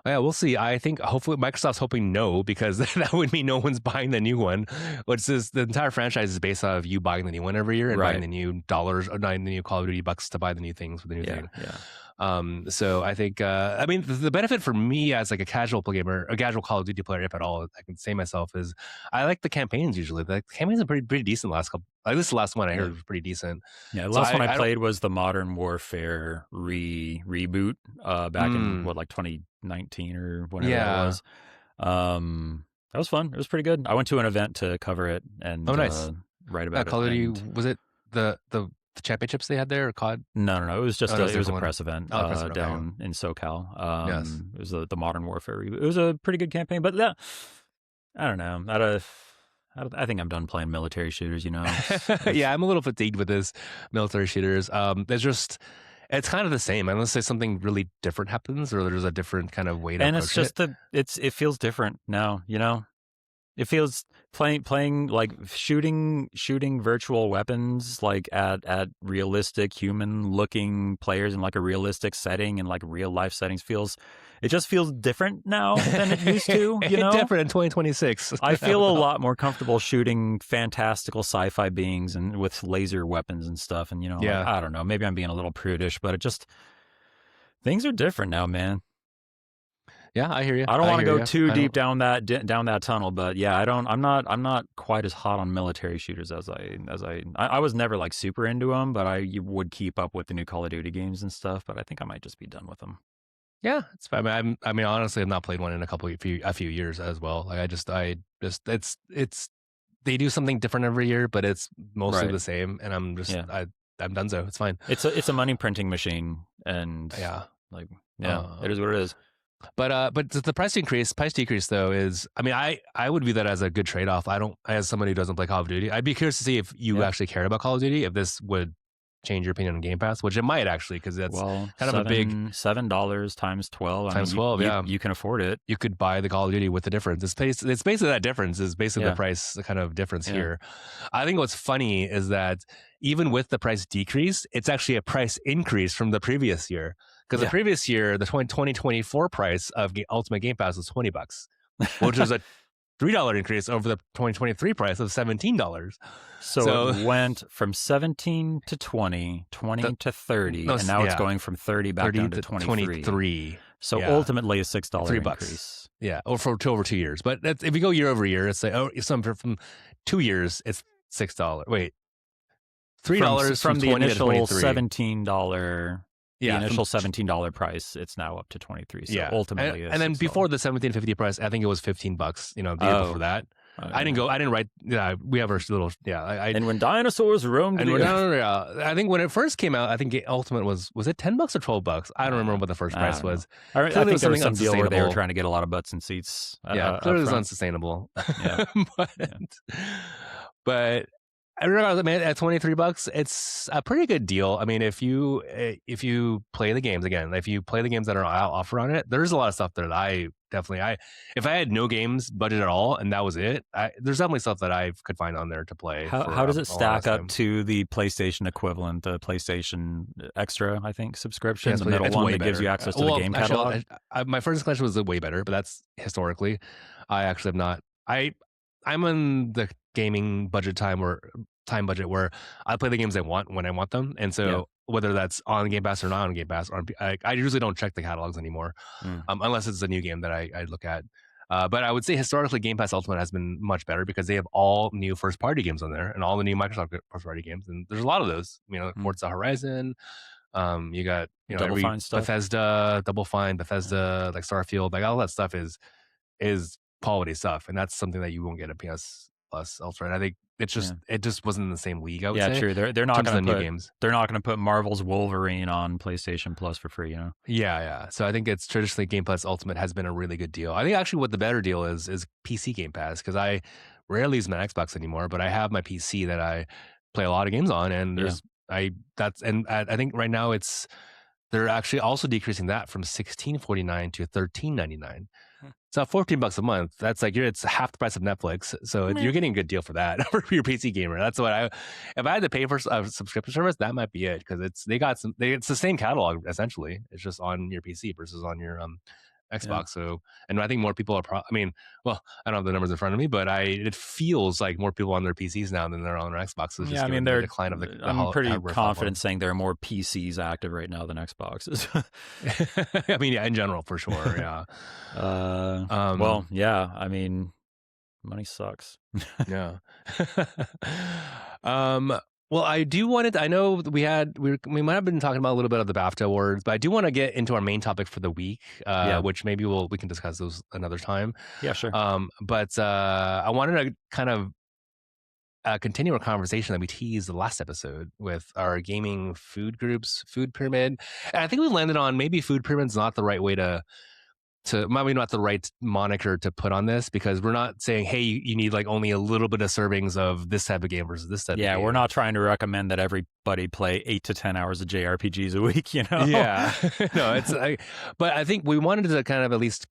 Yeah, we'll see. I think hopefully Microsoft's hoping no, because that would mean no one's buying the new one. Which is the entire franchise is based off of you buying the new one every year and buying the new dollars or buying the new Call of Duty bucks to buy the new things for the new thing. Yeah. So I think I mean the benefit for me as like a casual gamer, a casual Call of Duty player, if at all, I can say myself, is I like the campaigns usually. The campaigns are pretty decent last couple. Like this last one I heard was pretty decent. Yeah, the last one I played was the Modern Warfare reboot back in what, like 2019 or whenever that was. That was fun. It was pretty good. I went to an event to cover it and nice. write about it. Call of Duty, was it the championships they had there or COD? No. It was just it was a press event press down in SoCal. Yes. It was the Modern Warfare reboot. It was a pretty good campaign, but I don't know. I think I'm done playing military shooters, you know. Yeah, I'm a little fatigued with this military shooters. It's kind of the same unless there's something really different happens or there's a different kind of way to approach it feels different now, you know. It feels playing like shooting virtual weapons like at realistic human looking players in like a realistic setting and like real life settings it just feels different now than it used to, you know? Different in 2026. I feel a lot more comfortable shooting fantastical sci-fi beings and with laser weapons and stuff. And, you know, like, I don't know, maybe I'm being a little prudish, but things are different now, man. Yeah, I hear you. I don't want to go too deep down that tunnel, but yeah, I'm not quite as hot on military shooters as I was never like super into them, but I would keep up with the new Call of Duty games and stuff. But I think I might just be done with them. Yeah, it's fine. I mean, honestly, I've not played one in a few years as well. Like it's they do something different every year, but it's mostly the same. And I'm done. So it's fine. It's a money printing machine, and it is what it is. But the price decrease though is, I mean, I would view that as a good trade off. As somebody who doesn't play Call of Duty, I'd be curious to see if you actually cared about Call of Duty, if this would change your opinion on Game Pass, which it might actually, because that's kind of a big $7 times 12. Times 12, yeah, you can afford it. You could buy the Call of Duty with the difference. It's basically that difference is basically the price, the kind of difference here. I think what's funny is that even with the price decrease, it's actually a price increase from the previous year. Because the previous year, the 2024 price of Ultimate Game Pass was $20, which was a $3 increase over the 2023 price of $17. So it went from 17 to 20 to 30, and now it's going from 30 back down to 23. So ultimately a $6 increase. Yeah, over 2 years. But if you go year over year, it's like from 2 years, it's $6. Wait, $3 from the initial $17. The initial $17 price, it's now up to 23. So ultimately, and then before the $17.50 price, I think it was $15. You know, the year before that. I didn't write. Yeah, we have our little. Yeah, and when dinosaurs roamed, I think when it first came out, I think Ultimate was it $10 or $12? I don't remember what the first price was. I think there was some deal where they were trying to get a lot of butts and seats. Clearly it was unsustainable. Yeah, but I remember, man, at $23, it's a pretty good deal. I mean, if you play the games again, if you play the games that are offered on it, there's a lot of stuff that if I had no games budget at all and that was it, there's definitely stuff that I could find on there to play. How does it stack up to the PlayStation equivalent, the PlayStation Extra, I think, subscription, the middle one that gives you access to the game catalog? My first collection was way better, but that's historically. I actually have not. I'm on the gaming time budget where I play the games I want when I want them, and so whether that's on Game Pass or not on Game Pass, I usually don't check the catalogs anymore, unless it's a new game that I look at. But I would say historically, Game Pass Ultimate has been much better because they have all new first party games on there and all the new Microsoft first party games, and there's a lot of those. Forza Horizon. You got Double every Fine stuff. Bethesda, Double Fine, Bethesda, like Starfield, like all that stuff is quality stuff, and that's something that you won't get at PS Plus Ultra. And I think it just wasn't in the same league. I would say. True. They're In not terms of going the to new put games. they're not going to put Marvel's Wolverine on PlayStation Plus for free. Yeah. So I think it's traditionally Game Pass Ultimate has been a really good deal. I think actually what the better deal is PC Game Pass, because I rarely use my Xbox anymore, but I have my PC that I play a lot of games on, and I think right now they're actually also decreasing that from $16.49 to $13.99. So $14 a month. That's like it's half the price of Netflix. So you're getting a good deal for that for your PC gamer. That's what if I had to pay for a subscription service, that might be it, because it's the same catalog essentially. It's just on your PC versus on your Xbox. Yeah. So, and I think more people are. I don't have the numbers in front of me, but it feels like more people on their PCs now than they're on their Xboxes. Yeah, I mean, the decline of I'm pretty hardware confident platform. saying there are more PCs active right now than Xboxes. I mean, yeah, in general, for sure. Yeah. Well, yeah. I mean, money sucks. Yeah. Well, I do want to. I know we might have been talking about a little bit of the BAFTA awards, but I do want to get into our main topic for the week, which maybe we can discuss those another time. Yeah, sure. But I wanted to kind of continue our conversation that we teased the last episode with our gaming food groups, food pyramid, and I think we landed on maybe food pyramid's not the right way to maybe not the right moniker to put on this, because we're not saying, hey, you need like only a little bit of servings of this type of game versus this type of game. Yeah, we're not trying to recommend that everybody play 8 to 10 hours of JRPGs a week, Yeah. No, but I think we wanted to kind of at least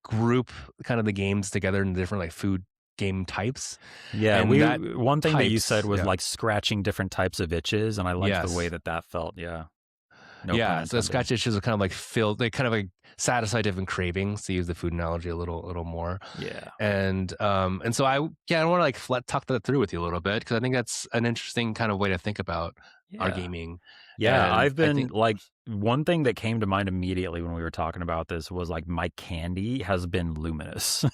group kind of the games together in different like food game types. Yeah, one thing that you said was like scratching different types of itches, and I liked the way that felt. Yeah. So scratch itches are kind of like they kind of like satisfy different cravings, to use the food analogy a little more. Yeah. And so I want to like talk that through with you a little bit, because I think that's an interesting kind of way to think about our gaming. Yeah, and I've been like, one thing that came to mind immediately when we were talking about this was like my candy has been Luminous.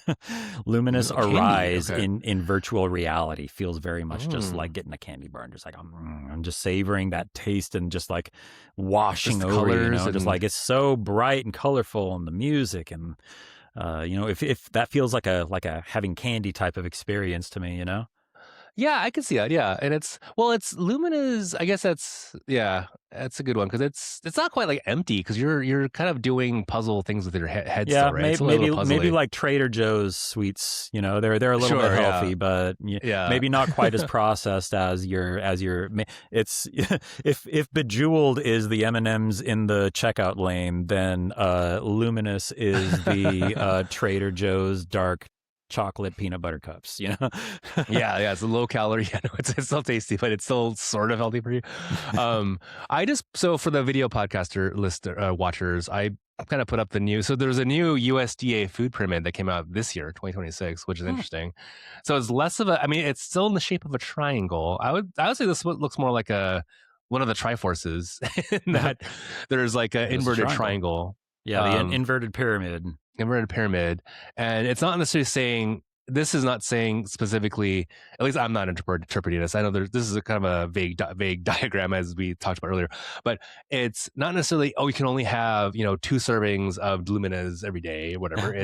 Luminous Arise in virtual reality feels very much just like getting a candy bar and just like I'm just savoring that taste and just like washing just over, just like it's so bright and colorful, and the music, and if that feels like a having candy type of experience to me. Yeah, I can see that. Yeah, and it's Lumina's. I guess that's a good one, because it's not quite like empty, because you're kind of doing puzzle things with your head. Yeah, still, right? maybe like Trader Joe's sweets. They're a little bit healthy, but maybe not quite as processed as your. It's if Bejeweled is the M&Ms in the checkout lane, then Luminous is the Trader Joe's dark chocolate peanut butter cups. Yeah, it's a low calorie. It's still tasty, but it's still sort of healthy for you. So for the video podcaster watchers, I kind of put up the new. So there's a new USDA food pyramid that came out this year, 2026, which is interesting. So it's less of it's still in the shape of a triangle. I would say this looks more like one of the Triforces, in that there's like an inverted triangle. Yeah, the inverted pyramid. And it's not necessarily saying, this is not saying specifically, at least I'm not interpreting this. I know this is a kind of a vague diagram, as we talked about earlier, but it's not necessarily, you can only have 2 servings of Luminas every day or whatever.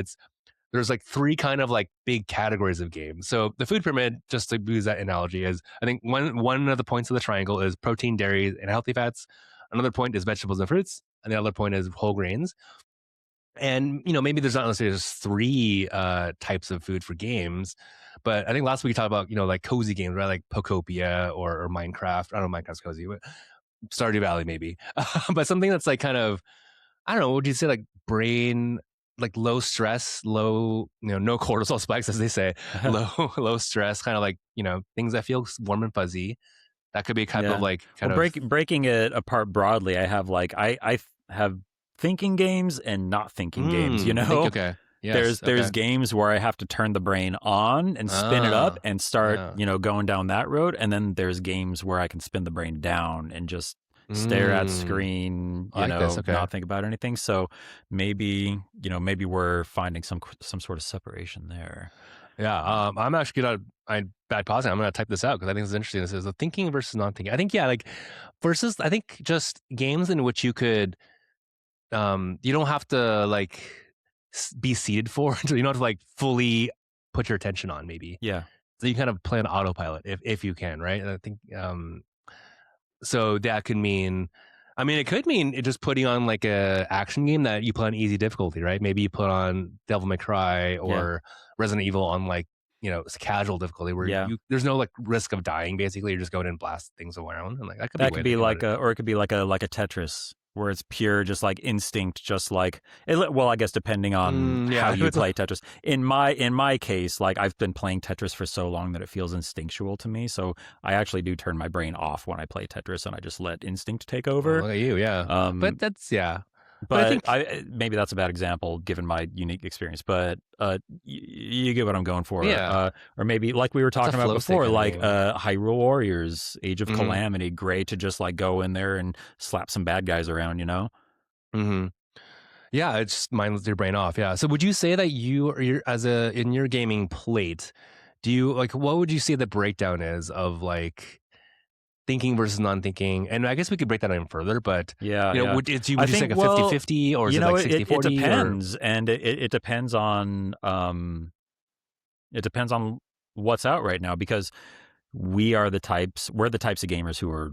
There's like 3 kind of like big categories of games. So the food pyramid, just to use that analogy, is I think one of the points of the triangle is protein, dairy, and healthy fats. Another point is vegetables and fruits, and the other point is whole grains. And, maybe there's not necessarily just 3 types of food for games, but I think last week we talked about, like cozy games, right? Like Pokopia or Minecraft. I don't know, Minecraft's cozy, but Stardew Valley maybe. But something that's like kind of, I don't know, would you say like brain, like low stress, low, no cortisol spikes, as they say, low stress, kind of like, things that feel warm and fuzzy. That could be kind of like, breaking it apart broadly. I have like, I have thinking games and not thinking games, Okay. Yes, there's games where I have to turn the brain on and spin it up and start, going down that road. And then there's games where I can spin the brain down and just stare at screen, I like this. Okay. not think about anything. So maybe, maybe we're finding some sort of separation there. Yeah. I'm actually gonna bad pausing. I'm gonna type this out because I think this is interesting. This is the thinking versus non-thinking. I think like versus I think just games in which you could you don't have to like be seated for you don't have to like fully put your attention on maybe. Yeah. So you kind of play on autopilot if you can, right? And I think so that could mean it could mean it just putting on like a action game that you play on easy difficulty, right? Maybe you put on Devil May Cry or Resident Evil on like, it's casual difficulty where there's no like risk of dying. Basically, you're just going and blast things around, and like that could be like or it could be like a Tetris where it's pure just like instinct, just like well, I guess depending on how you play Tetris. In my case, like I've been playing Tetris for so long that it feels instinctual to me. So I actually do turn my brain off when I play Tetris and I just let instinct take over. Look at you, yeah. But that's But I think maybe that's a bad example given my unique experience. But you get what I'm going for. Yeah. Or maybe like we were talking about before, like Hyrule Warriors, Age of Calamity, great to just like go in there and slap some bad guys around, Mm-hmm. Yeah, it's just mindless your brain off. Yeah. So would you say that in your gaming plate, do you like what would you say the breakdown is of like thinking versus non-thinking? And I guess we could break that down further, but would you say like a 50-50 or is it like 60-40? It depends. And it depends on what's out right now, because we're the types of gamers who are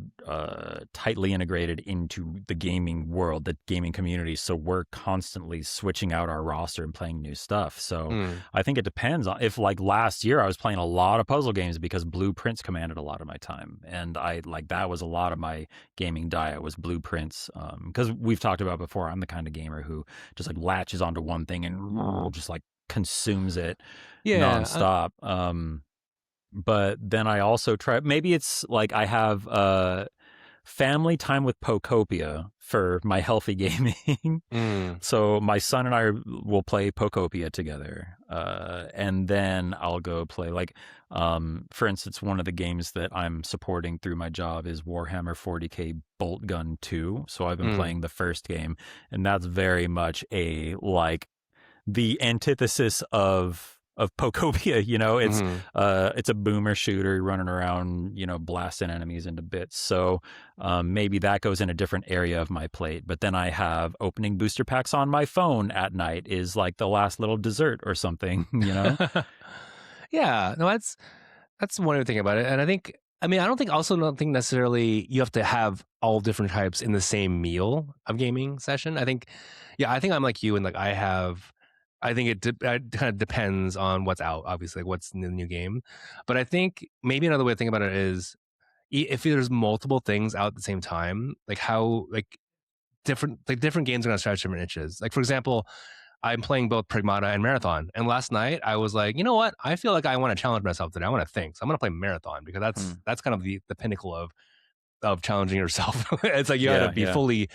tightly integrated into the gaming world, the gaming community. So we're constantly switching out our roster and playing new stuff. So I think it depends on if like last year I was playing a lot of puzzle games because blueprints commanded a lot of my time. And that was a lot of my gaming diet was blueprints. Because we've talked about before, I'm the kind of gamer who just like latches onto one thing and just like consumes it nonstop. But then I also try, maybe it's like I have family time with Pokopia for my healthy gaming. So my son and I will play Pokopia together. And then I'll go play like, for instance, one of the games that I'm supporting through my job is Warhammer 40K Bolt Gun 2. So I've been playing the first game, and that's very much the antithesis of Pokopia, it's a boomer shooter running around, blasting enemies into bits. So maybe that goes in a different area of my plate. But then I have opening booster packs on my phone at night is like the last little dessert or something, Yeah, no, that's one way to think about it. And I think, I don't think necessarily you have to have all different types in the same meal of gaming session. I think I'm like you, and like I think it kind of depends on what's out, obviously, like what's in the new game. But I think maybe another way to think about it is if there's multiple things out at the same time, like how different games are going to scratch different itches. Like, for example, I'm playing both Pragmata and Marathon. And last night I was like, you know what? I feel like I want to challenge myself today. I want to think. So I'm going to play Marathon because that's kind of the pinnacle of challenging yourself. It's like you got to be fully...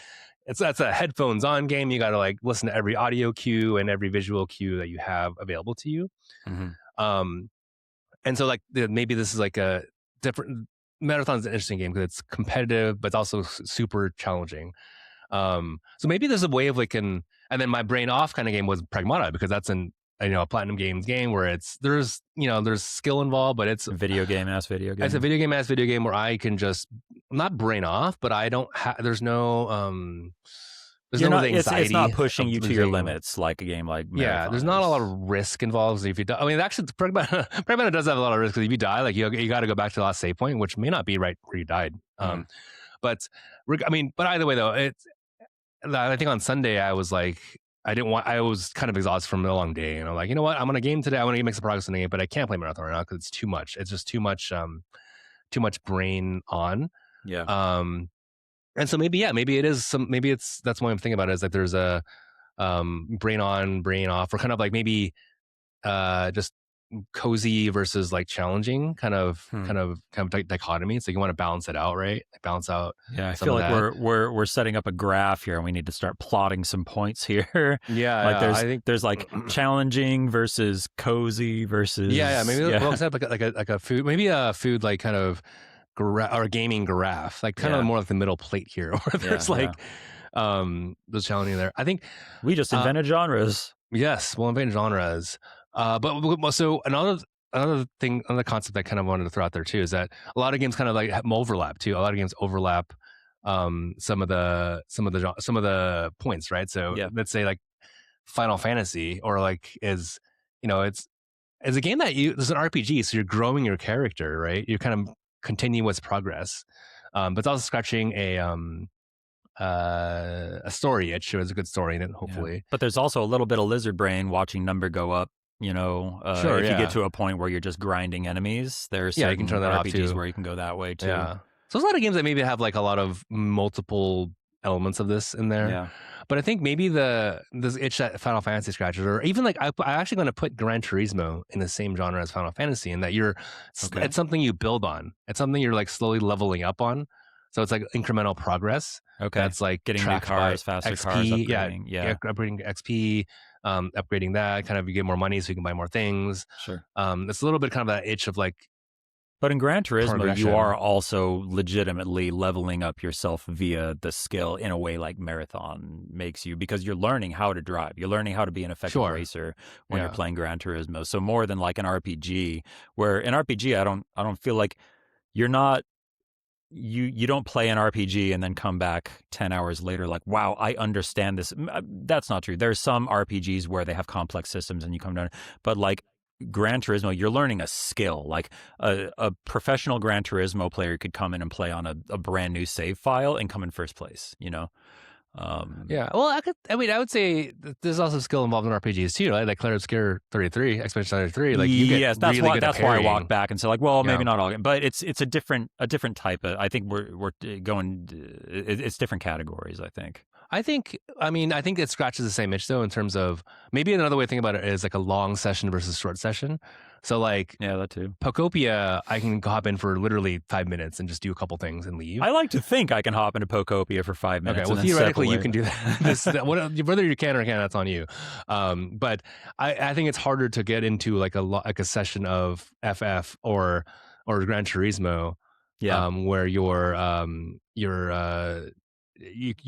That's a headphones on game. You got to like listen to every audio cue and every visual cue that you have available to you. And so like maybe this is like a different... Marathon's an interesting game because it's competitive, but it's also super challenging. So maybe there's a way of like and then my brain off kind of game was Pragmata because that's a Platinum Games game where there's skill involved, but it's video game. It's a video game where I can just not brain off, but I don't have. There's no anxiety. It's not pushing you to your limits like a game like Marathon. There's not a lot of risk involved. If you die, actually, Pragmata does have a lot of risk because if you die, like you got to go back to the last save point, which may not be right where you died. But either way though, I think on Sunday I was like. I was kind of exhausted from a long day, and I'm like, you know what? I'm going to game today. I want to make some progress in the game, but I can't play Marathon right now because it's too much. It's just too much brain on. Yeah. And so maybe it is that's one thing about it is like there's a brain on, brain off, or kind of like maybe just cozy versus like challenging kind of dichotomy. So you want to balance it out, right? Like balance out. Yeah, I feel like we're setting up a graph here, and we need to start plotting some points here. Yeah, like there's like challenging versus cozy versus maybe we'll set up like a food, maybe a food like kind of or gaming graph, like kind of Yeah. more like the middle plate here, where Yeah. there's like those challenging there. I think We just invented genres. yes, well, invented genres. So another thing, another concept I kind of wanted to throw out there too is that a lot of games kind of like have overlap too. A lot of games overlap some of the points, right? So Yeah. let's say like Final Fantasy or like is it's a game that it's an RPG, so you're growing your character, right? You're kind of continuous progress, but it's also scratching a story itch. It's a good story in it, Yeah. hopefully. But there's also a little bit of lizard brain watching number go up. Sure, If you get yeah. to a point where you're just grinding enemies, there are Yeah, you can turn certain that off RPGs too. where you can go that way too. Yeah. So there's a lot of games that maybe have like a lot of multiple elements of this in there. Yeah. But I think maybe this itch that Final Fantasy scratches, or even like I actually going to put Gran Turismo in the same genre as Final Fantasy, in that Okay. it's something you build on. It's something you're like slowly leveling up on. So it's like incremental progress. Okay. That's like Getting new tracked cars, by faster XP. cars, upgrading. Yeah. Upgrading XP, upgrading that. Kind of you get more money, so you can buy more things. Sure. It's a little bit kind of that itch of like. But in Gran Turismo, you Progression. are also legitimately leveling up yourself via the skill in a way like Marathon makes you, because you're learning how to drive. You're learning how to be an effective Sure. racer when you're Yeah. playing Gran Turismo. So more than like an RPG, where in RPG, I don't feel like you're not you don't play an RPG and then come back 10 hours later like, wow, I understand this. That's not true. There's some RPGs where they have complex systems and you come down, but like Gran Turismo, you're learning a skill. Like a professional Gran Turismo player could come in and play on a brand new save file and come in first place, Yeah. Well, I would say there's also skill involved in RPGs too, right? Like Clair Obscure 33, Expedition 33. Like you get yes, that's really why good at that's why I parrying. walked back and said like, well, maybe Yeah. not all, but it's a different type of. I think we're going. It's different categories. I think it scratches the same itch though, in terms of maybe another way to think about it is like a long session versus short session. So like Yeah, that too. Pokopia, I can hop in for literally 5 minutes and just do a couple things and leave. I like to think I can hop into Pokopia for 5 minutes. Okay, well, and then theoretically, step you away. can do that. Whether you can or can't, that's on you. But I think it's harder to get into like a session of FF or Gran Turismo, Yeah. where you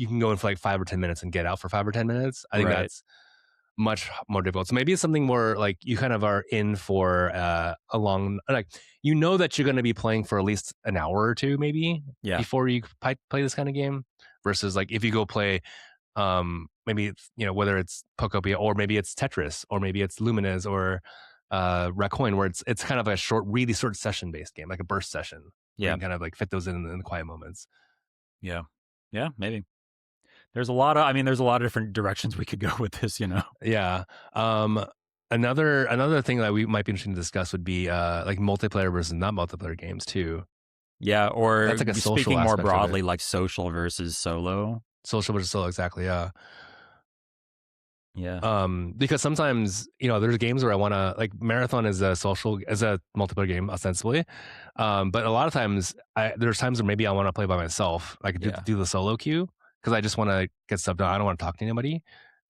can go in for like 5 or 10 minutes and get out for 5 or 10 minutes. I think Right. that's much more difficult. So maybe it's something more like you kind of are in for a long, like that you're going to be playing for at least an hour or two, maybe Yeah. before you play this kind of game. Versus like if you go play, maybe it's, whether it's Pokopia or maybe it's Tetris or maybe it's Lumines or Racoin, where it's kind of a really short session based game, like a burst session. Yeah. You can kind of like fit those in the quiet moments. Yeah. Yeah. Maybe. There's a lot of different directions we could go with this. Yeah. Another thing that we might be interested to discuss would be like multiplayer versus not multiplayer games too. Yeah, or That's like a social speaking more aspect of it. broadly, like social versus solo. Social versus solo, exactly. Yeah. Yeah. Because sometimes there's games where I want to, like, Marathon is a multiplayer game ostensibly, but a lot of times there's times where maybe I want to play by myself, like do the solo queue, because I just want to get stuff done. I don't want to talk to anybody.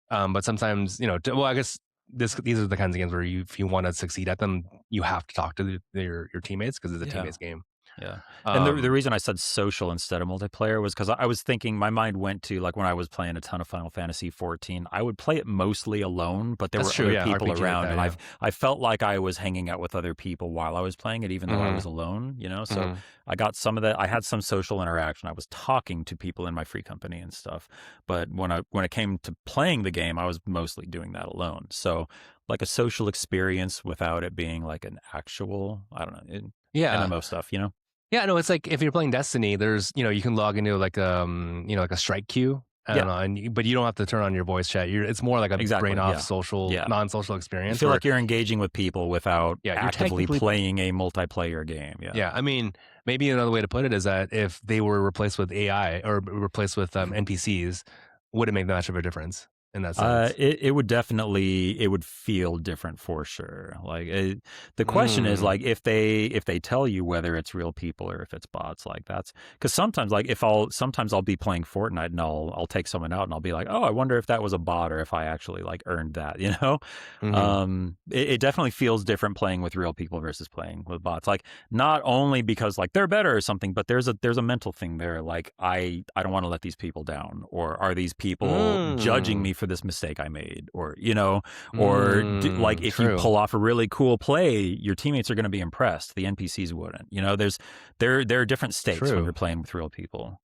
But sometimes I guess these are the kinds of games where if you want to succeed at them, you have to talk to your teammates, because it's a team-based game. Yeah. And the reason I said social instead of multiplayer was because I was thinking, my mind went to like when I was playing a ton of Final Fantasy 14, I would play it mostly alone, but there were other people RPG around. like that, and I felt like I was hanging out with other people while I was playing it, even though I was alone, So I got some of that. I had some social interaction. I was talking to people in my free company and stuff. But when it came to playing the game, I was mostly doing that alone. So like a social experience without it being like an actual, I don't know, MMO stuff, Yeah, no, it's like if you're playing Destiny, there's you can log into like like a strike queue. I don't know, but you don't have to turn on your voice chat. It's more like a brain off social, non-social experience. I feel like you're engaging with people without actively technically playing a multiplayer game. Yeah. I mean, maybe another way to put it is that if they were replaced with AI or replaced with NPCs, would it make that much of a difference? in that sense? It would definitely, it would feel different for sure. Like the question is like if they tell you whether it's real people or if it's bots, like that's because sometimes like if sometimes I'll be playing Fortnite and I'll take someone out and I'll be like, oh, I wonder if that was a bot or if I actually like earned that, you know. It definitely feels different playing with real people versus playing with bots. Like not only because like they're better or something, but there's a mental thing there. Like I don't want to let these people down, or are these people judging me for this mistake I made, or you know, or like if you pull off a really cool play, your teammates are going to be impressed. The NPCs wouldn't. You know, there are different stakes when you're playing with real people.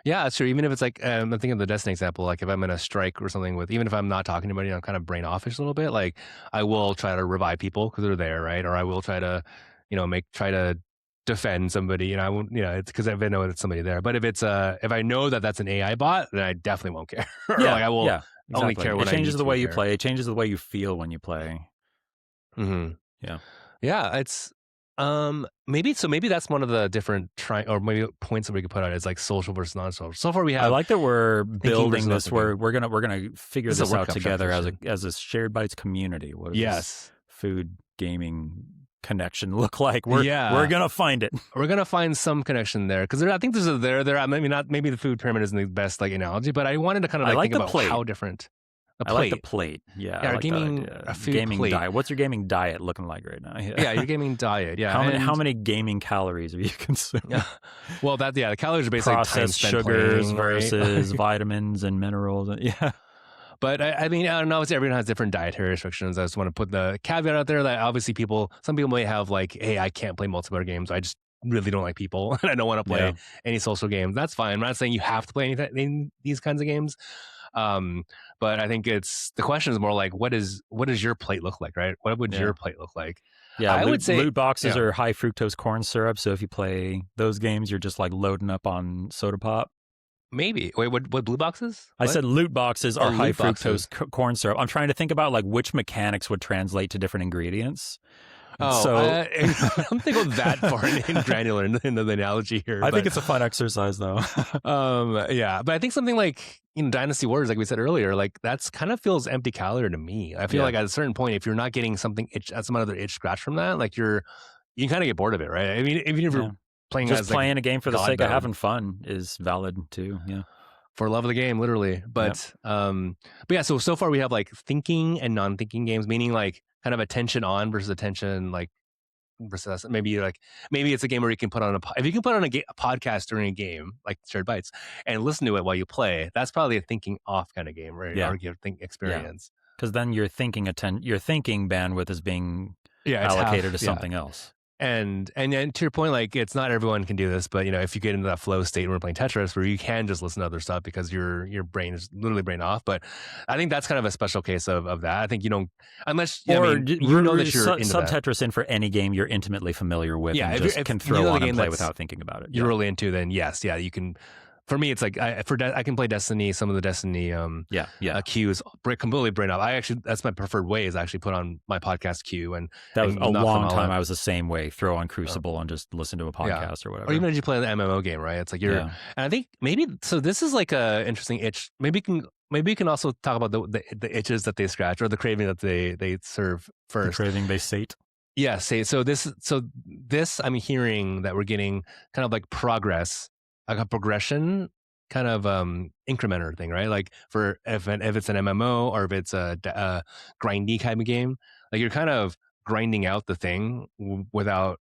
Yeah, that's true. Even if it's like, I'm thinking of the Destiny example, like if I'm in a strike or something with, even if I'm not talking to anybody, I'm kind of brain offish a little bit, like I will try to revive people because they're there, right? Or I will try to, try to defend somebody, and I won't, it's because I know it's somebody there. But if it's, if I know that that's an AI bot, then I definitely won't care. Or Yeah, like I will exactly. only care when it changes I need the way to you care. play. It changes the way you feel when you play. Yeah. Yeah, it's maybe that's one of the different or maybe points that we could put on is like social versus non-social. So far we have I like that we're building this. We're gonna figure this out together as a shared bytes community. What does this food gaming connection look like? We're gonna find it. We're gonna find some connection there because I think there's a there. Maybe the food pyramid isn't the best like analogy, but I wanted to kind of like think about plate. how different. I like the plate. Yeah, yeah, I like gaming a food gaming plate. diet. What's your gaming diet looking like right now? Yeah, your gaming diet. Yeah, how many gaming calories are you consuming? Yeah, well, the calories are basically processed time spent sugars playing, versus right? vitamins and minerals. Yeah. But I mean, I don't know. Everyone has different dietary restrictions. I just want to put the caveat out there that obviously some people may have like, hey, I can't play multiplayer games. I just really don't like people and I don't want to play any social games. That's fine. I'm not saying you have to play any these kinds of games. But I think the question is more like, what does your plate look like, right? What would your plate look like? Yeah, I would say loot boxes are high fructose corn syrup. So if you play those games, you're just like loading up on soda pop. Maybe. Wait, what blue boxes? I said loot boxes are high fructose corn syrup. I'm trying to think about like which mechanics would translate to different ingredients. Oh, so I don't think I'm that far in granular in the analogy here. I think it's a fun exercise though. Yeah, but I think something like Dynasty Warriors, like we said earlier, like that's kind of feels empty calorie to me. I feel like at a certain point, if you're not getting some other itch scratch from that, like you can kind of get bored of it, right? I mean, even if you're playing playing a game for the sake of having fun is valid too. Yeah. For love of the game, literally. But yeah, so far we have like thinking and non-thinking games, meaning like kind of attention on versus attention like versus maybe it's a game where you can put on if you can put on a podcast during a game like Shared Bytes and listen to it while you play, that's probably a thinking off kind of game, right? Yeah. Or give experience. Because then your thinking bandwidth is being allocated to something else. And to your point, like it's not everyone can do this, but if you get into that flow state when we're playing Tetris where you can just listen to other stuff because your brain is literally brain off. But I think that's kind of a special case of that. I think you don't, unless you know that you're into sub that. Tetris in for any game you're intimately familiar with. Yeah, and just can throw on and play without thinking about it. You're really into, then yes, you can. For me, it's like I can play Destiny. Some of the Destiny queues completely brain off. That's my preferred way is actually put on my podcast queue, and that was a long time. I was the same way. Throw on Crucible and just listen to a podcast or whatever. Or even if you play the MMO game, right? It's like and I think maybe so. This is like a interesting itch. Maybe you can also talk about the itches that they scratch or the craving that they serve first. The craving they sate. Yeah, so this I'm hearing that we're getting kind of like progress. Like a progression kind of incrementer thing, right? Like for if it's an MMO or if it's a grindy kind of game, like you're kind of grinding out the thing without,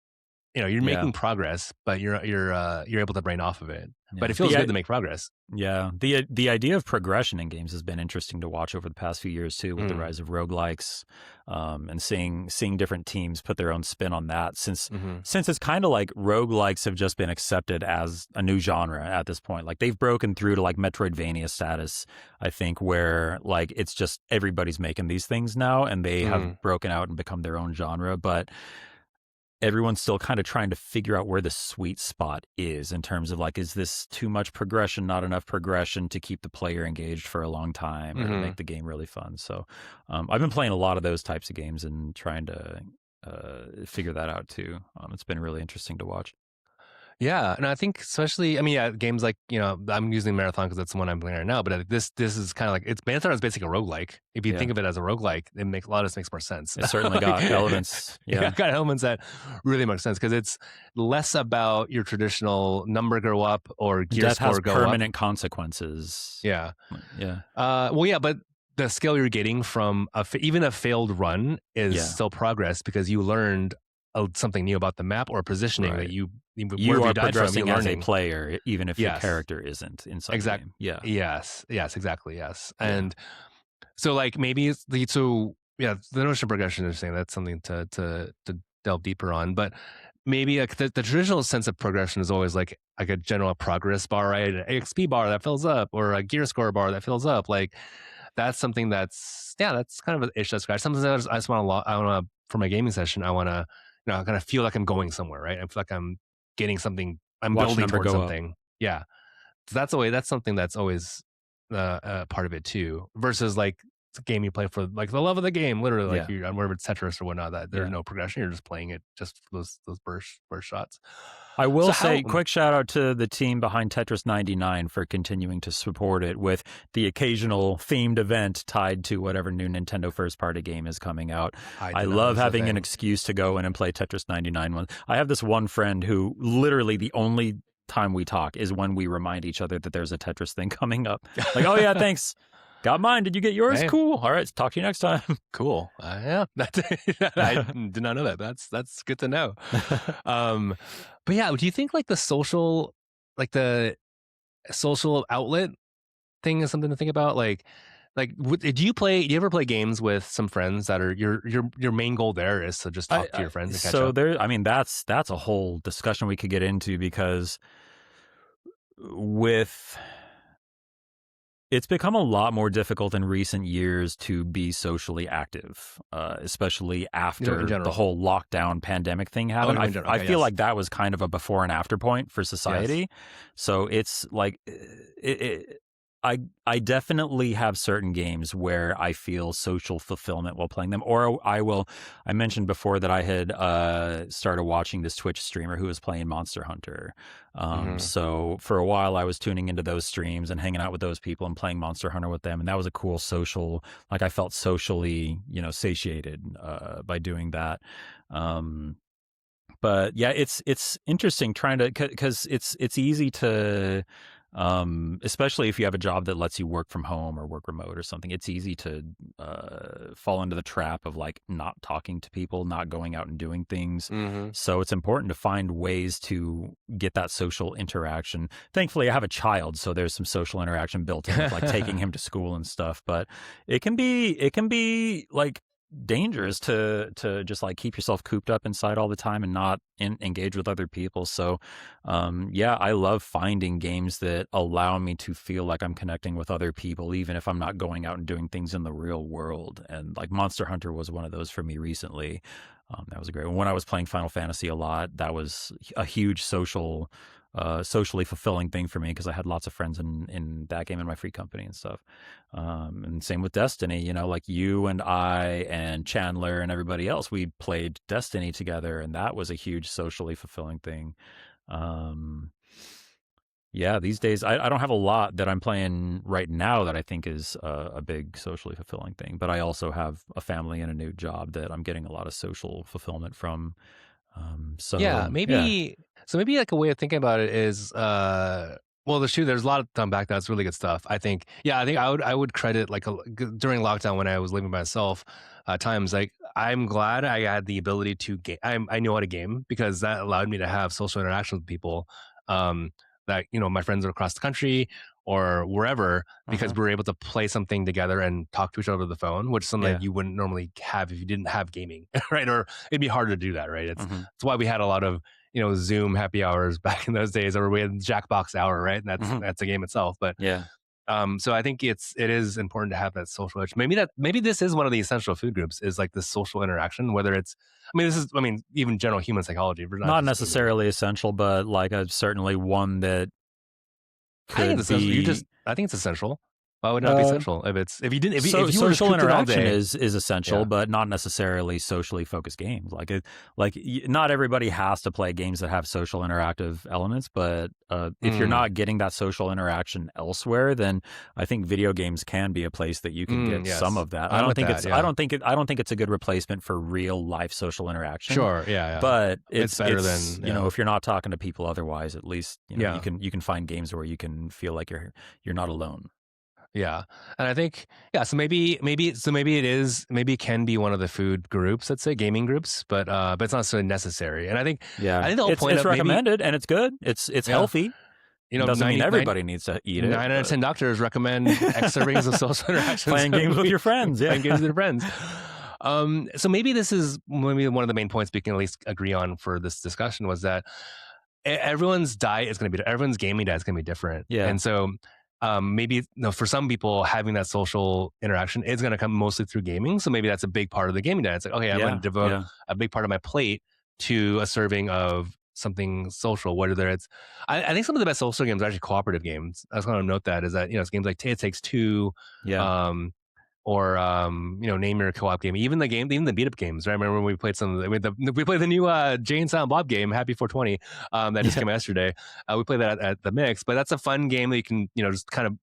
you're making progress, but you're able to brain off of it. Yeah. But it feels good to make progress. Yeah, the idea of progression in games has been interesting to watch over the past few years too, with the rise of roguelikes, and seeing different teams put their own spin on that. Since it's kind of like roguelikes have just been accepted as a new genre at this point. Like they've broken through to like Metroidvania status, I think, where like it's just everybody's making these things now, and they have broken out and become their own genre, but everyone's still kind of trying to figure out where the sweet spot is in terms of like, is this too much progression, not enough progression to keep the player engaged for a long time or to make the game really fun. So I've been playing a lot of those types of games and trying to figure that out too. It's been really interesting to watch. Yeah, and I think especially, I mean, yeah, games like, I'm using Marathon because that's the one I'm playing right now. But this is kind of like Marathon is basically a roguelike. If you Yeah. think of it as a roguelike, a lot of this makes more sense. It certainly Like, got elements. yeah, Yeah. got elements that really make sense because it's less about your traditional number go up or gear Death has score go up. permanent consequences. Yeah. Yeah. Well, yeah, but the skill you're getting from even a failed run is Yeah. still progress because you learned something new about the map or positioning that Right. you You wherever are you died from, you're progressing as a learning. player, even if your Yes, character isn't inside the exact. game. Yeah. Yes, exactly. Yes, Yeah. and so like maybe it's the so yeah, the notion of progression is saying that's something to delve deeper on, but maybe like the traditional sense of progression is always like a general progress bar, right? An XP bar that fills up, or a gear score bar that fills up. Like that's something that's kind of an itch to scratch. Something that I just want to. I want to for my gaming session. I want to kind of feel like I'm going somewhere, right? I feel like I'm getting something. I'm Watch building number towards go up. something. Yeah, so that's something that's always part of it too. Versus like it's a game you play for like the love of the game, literally like Yeah. you wherever it's Tetris or whatnot. That there's Yeah. no progression. You're just playing it just for those burst shots. I So will how? say, quick shout out to the team behind Tetris 99 for continuing to support it with the occasional themed event tied to whatever new Nintendo first party game is coming out. I I did not know love this was a having an thing. excuse to go in and play Tetris 99 I have this one friend who literally the only time we talk is when we remind each other that there's a Tetris thing coming up. Like, oh yeah, thanks. Got mine. Did you get yours? Hey, Cool. All right. Talk to you next time. cool. Yeah, I did not know that. That's good to know. Um, but yeah, do you think like the social outlet thing is something to think about? Do you ever play games with some friends that are your main goal there is to just talk to your friends and catch So up? there, I mean, that's a whole discussion we could get into because with it's become a lot more difficult in recent years to be socially active, especially In after the general. whole lockdown pandemic thing Oh, happened. in general. I Okay, feel yes. like that was kind of a before and after point for Yes. society. So it's like I definitely have certain games where I feel social fulfillment while playing them. Or I mentioned before that I had started watching this Twitch streamer who was playing Monster Hunter. Hmm. So for a while I was tuning into those streams and hanging out with those people and playing Monster Hunter with them. And that was a cool social, like I felt socially, satiated by doing that. But yeah, it's interesting trying to, because it's easy to especially if you have a job that lets you work from home or work remote or something, it's easy to fall into the trap of like not talking to people, not going out and doing things. Hmm. So it's important to find ways to get that social interaction. Thankfully I have a child, so there's some social interaction built in with like taking him to school and stuff, but it can be like dangerous to just like keep yourself cooped up inside all the time and not engage with other people. So yeah, I love finding games that allow me to feel like I'm connecting with other people, even if I'm not going out and doing things in the real world. And like Monster Hunter was one of those for me recently. That was a great one. When I was playing Final Fantasy a lot, that was a huge socially fulfilling thing for me because I had lots of friends in that game in my free company and stuff. And same with Destiny, like you and I and Chandler and everybody else, we played Destiny together, and that was a huge socially fulfilling thing. Um, yeah, these days I don't have a lot that I'm playing right now that I think is a big socially fulfilling thing, but I also have a family and a new job that I'm getting a lot of social fulfillment from. Yeah, So yeah, maybe like a way of thinking about it is well, there's a lot of time back that's really good stuff. I think I would credit like during lockdown when I was living by myself, times like I'm glad I had the ability to game. I know how to game because that allowed me to have social interaction with people, um that my friends are across the country or wherever, because uh-huh. we were able to play something together and talk to each other over the phone, which is something that Yeah. you wouldn't normally have if you didn't have gaming, right? Or it'd be harder to do that, right? Hmm. That's why we had a lot of Zoom happy hours back in those days, or we had Jackbox Hour, right? And that's Hmm. that's a game itself. But Yeah. so I think it is important to have that social edge. Maybe this is one of the essential food groups is like this social interaction. Whether it's, even general human psychology, we're not Not just gaming. necessarily essential, but like a certainly one that I think could it's essential. be. I think it's essential. Why would it not be social? If you didn't if you were just Social cooped in all interaction day, is essential, yeah. but not necessarily socially focused games. Not everybody has to play games that have social interactive elements, but if you're Mm, not getting that social interaction elsewhere, then I think video games can be a place that you can get some yes, of that. I'm with that. Yeah, I don't think it's a good replacement for real life social interaction, sure. Yeah, yeah. but It's better than yeah, if you're not talking to people otherwise, at least yeah. you can find games where you can feel like you're not alone. Yeah. And I think, yeah, so maybe it can be one of the food groups, let's say gaming groups, but it's not so necessary. And I Yeah, think the whole point it's of maybe, recommended and it's good. It's yeah, healthy. you It know, doesn't mean 99 everybody needs to eat it, 9 out of but 10 doctors recommend X servings of social interactions playing games with your friends, yeah. playing games with your friends. So maybe this is maybe one of the main points we can at least agree on for this discussion was that everyone's diet is going to be everyone's gaming diet is going to be different, Yeah. and so maybe for some people having that social interaction is going to come mostly through gaming. So maybe that's a big part of the gaming diet. It's like, okay, I'm going to Yeah, devote yeah, a big part of my plate to a serving of something social. Whether it's, I think some of the best social games are actually cooperative games. I just want to note that is that it's games like It Takes Two, yeah, um, or name your co-op game, even the beat up games, right? I remember when we played we played the new Jane Silent Bob game, Happy 420, that just yeah, came out yesterday. We played that at the Mix, but that's a fun game that you can just kind of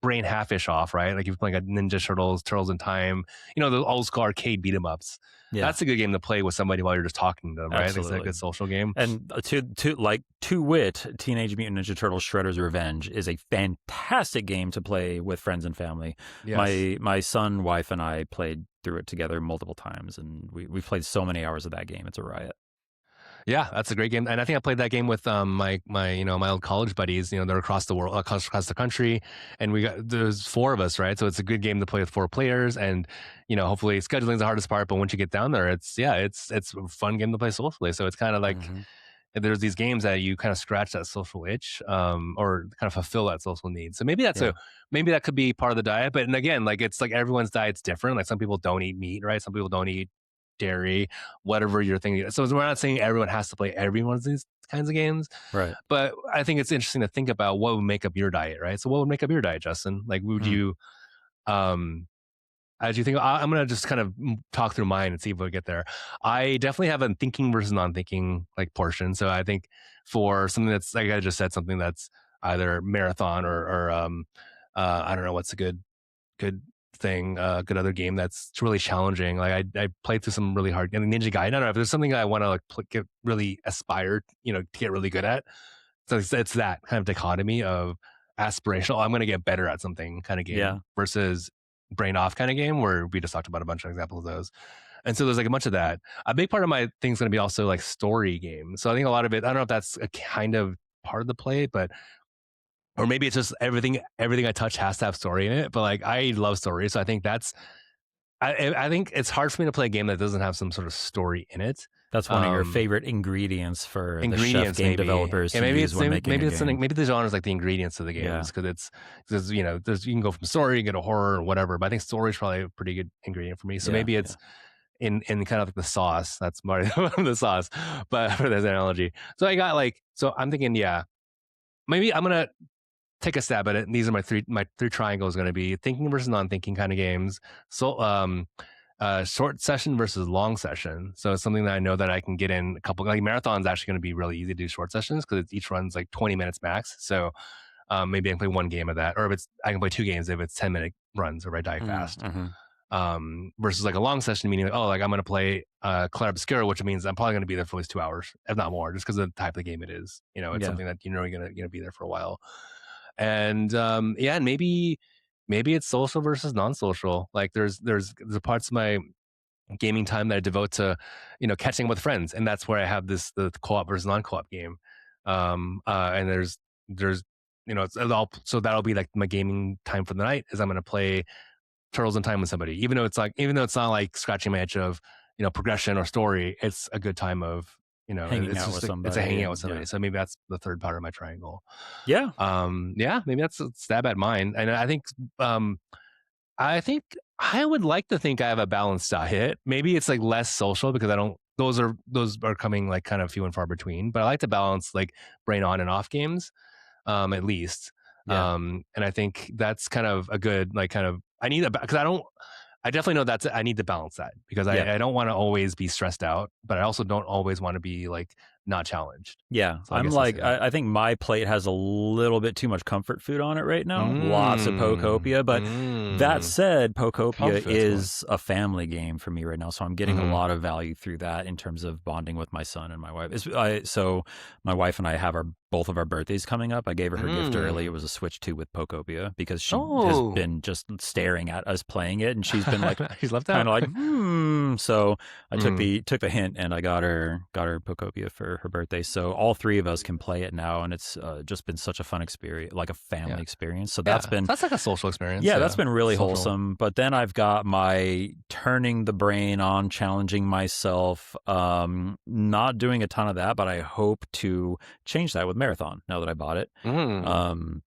brain halfish off, right? Like if you're playing a Ninja Turtles in Time, the old school arcade beat 'em ups. yeah, That's a good game to play with somebody while you're just talking to them, right? It's a absolutely. good social game. And to wit, Teenage Mutant Ninja Turtles: Shredder's Revenge is a fantastic game to play with friends and family. Yes. My son, wife, and I played through it together multiple times, and we've played so many hours of that game. It's a riot. Yeah, that's a great game, and I think I played that game with my old college buddies. They're across the world, across the country, and there's four of us, right? So it's a good game to play with four players, and hopefully scheduling is the hardest part, but once you get down there, it's a fun game to play socially. So it's kind of like Hmm. there's these games that you kind of scratch that social itch, or kind of fulfill that social need. So Yeah, maybe that could be part of the diet, but and again, like it's like everyone's diet's different. Like some people don't eat meat, right? Some people don't eat dairy, whatever you're thinking. So we're not saying everyone has to play every one of these kinds of games, right. but I think it's interesting to think about what would make up your diet, right? So what would make up your diet, Justin? Like, would Mm. you, as you think, I'm going to just kind of talk through mine and see if we get there. I definitely have a thinking versus non-thinking like portion. So I think for something that's like I just said, something that's either marathon or I don't know what's a good thing, good other game that's really challenging. Like I played through some really hard, and Ninja Gaiden. I don't know if there's something I want to like get really aspire, to get really good at. So it's that kind of dichotomy of aspirational. I'm going to get better at something kind of Yeah, game versus brain off kind of game where we just talked about a bunch of examples of those. And so there's like a bunch of that. A big part of my thing is going to be also like story games. So I think a lot of it, I don't know if that's a kind of part of the play, but or maybe it's just everything I touch has to have story in it. But like I love stories, so I think I think it's hard for me to play a game that doesn't have some sort of story in it. that's one of your Um, favorite ingredients for the chef Ingredients game maybe, developers yeah, to use when making maybe a it's something. game. Maybe the genre is like the ingredients of the Yeah, games because there's you can go from story, you can go to horror or whatever. But I think story is probably a pretty good ingredient for me. So yeah, maybe yeah. it's in kind of like the sauce. That's more the sauce, but for this analogy. So I got like so I'm thinking yeah maybe I'm gonna take a stab at it. And these are my three triangles going to be thinking versus non-thinking kind of games. So short session versus long session. So it's something that I know that I can get in a couple like marathons actually going to be really easy to do short sessions because each runs like 20 minutes max. So maybe I can play one game of that, or if it's I can play two games if it's 10-minute runs or I die fast. Mm-hmm. Versus like a long session meaning like, oh like I'm going to play Clair Obscura, which means I'm probably going to be there for at least 2 hours, if not more, just because of the type of game it is. It's Yeah. something that you're gonna be there for a while. And yeah, and maybe it's social versus non-social. Like there's parts of my gaming time that I devote to catching with friends, and that's where I have the co-op versus non-co-op game. And there's it's all, so that'll be like my gaming time for the night is I'm going to play Turtles in Time with somebody, even though it's not like scratching my itch of progression or story. It's a good time of Hanging it's out with just it's a somebody hanging out with and yeah. somebody. So maybe that's the third part of my triangle. Yeah. Yeah, maybe that's a stab at mine. And um, I think I would like to think I have a balanced diet. Maybe it's like less social because I don't. Those are coming like kind of few and far between. But I like to balance like brain on and off games, at least. Yeah. And I think that's kind of a good like kind of I need a because I definitely know I need to balance that because Yeah. I don't want to always be stressed out, but I also don't always want to be like not challenged. Yeah, So I I'm guess I'll say like that. I think my plate has a little bit too much comfort food on it right now. Lots of Mm, Pokopia, but that mm. said, Pokopia That's good. is a family game for me right now, so I'm getting a Mm-hmm. lot of value through that in terms of bonding with my son and my wife. So my wife and I have both of our birthdays coming up. I gave her gift early. It Mm. was a Switch 2 with Pokopia because she has Oh, been just staring at us playing it, and she's been like she's left kind out. of like So I took Mm. the hint and I got her Pokopia for her birthday. So all three of us can play it now, and it's just been such a fun experience, like a Yeah, family experience. So yeah. That's like a social experience. that's Yeah, been really social. wholesome. But then I've got my turning the brain on, challenging myself. Not doing a ton of that, but I hope to change that with Marathon now that I bought it. Mm. Um,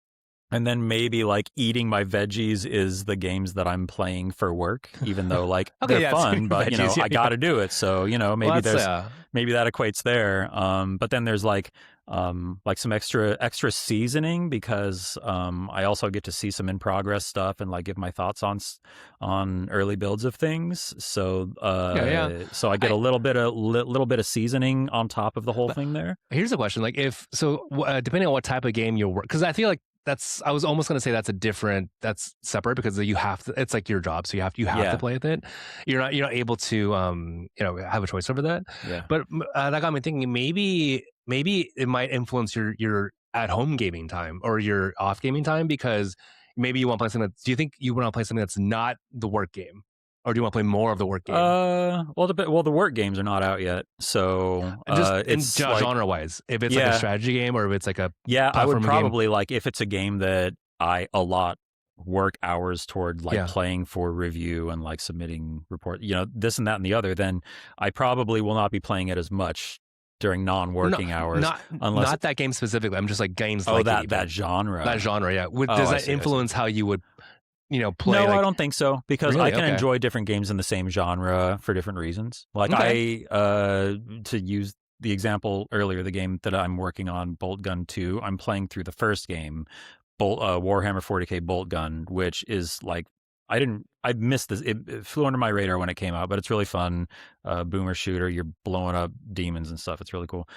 and then maybe like eating my veggies is the games that I'm playing for work, even though like Okay, they're yeah, it's fun, but veggies. Yeah, I yeah. got to do it. So, Well, maybe that's yeah. maybe that equates there. But then there's like some extra seasoning because I also get to see some in progress stuff and like give my thoughts on early builds of things. So Yeah, yeah. so I get I a little bit of seasoning on top of the whole but thing there. here's a question: like, if so, depending on what type of game you'll work, because I feel like I was almost going to say that's separate because you have to. It's like your job, so you have to Yeah, play with it. You're not able to have a choice over that. yeah. But that got me thinking maybe it might influence your at home gaming time or your off gaming time because maybe you want to play something. Do you think you want to play something that's not the work game, or do you want to play more of the work game? Well, the work games are not out yet, so Just in it's like, genre wise, if it's like a yeah, strategy game or if it's like a yeah. I would platform game. probably like if it's a game that I a lot work hours toward like Yeah. playing for review and like submitting report, this and that and the other. Then I probably will not be playing it as much during No, non-working hours not unless not that game specifically. I'm just like games like it that even. That genre. genre, yeah. Oh, Does I that see, I see. influence how you would, play No, I like don't think so because I really? can Okay. enjoy different games in the same genre for different reasons. Like Okay. to use the example earlier, the game that I'm working on, Bolt Gun 2, I'm playing through the first game, Warhammer 40K Bolt Gun, which is like I missed this. It flew under my radar when it came out, but it's really fun. Boomer shooter, you're blowing up demons and stuff. It's really cool.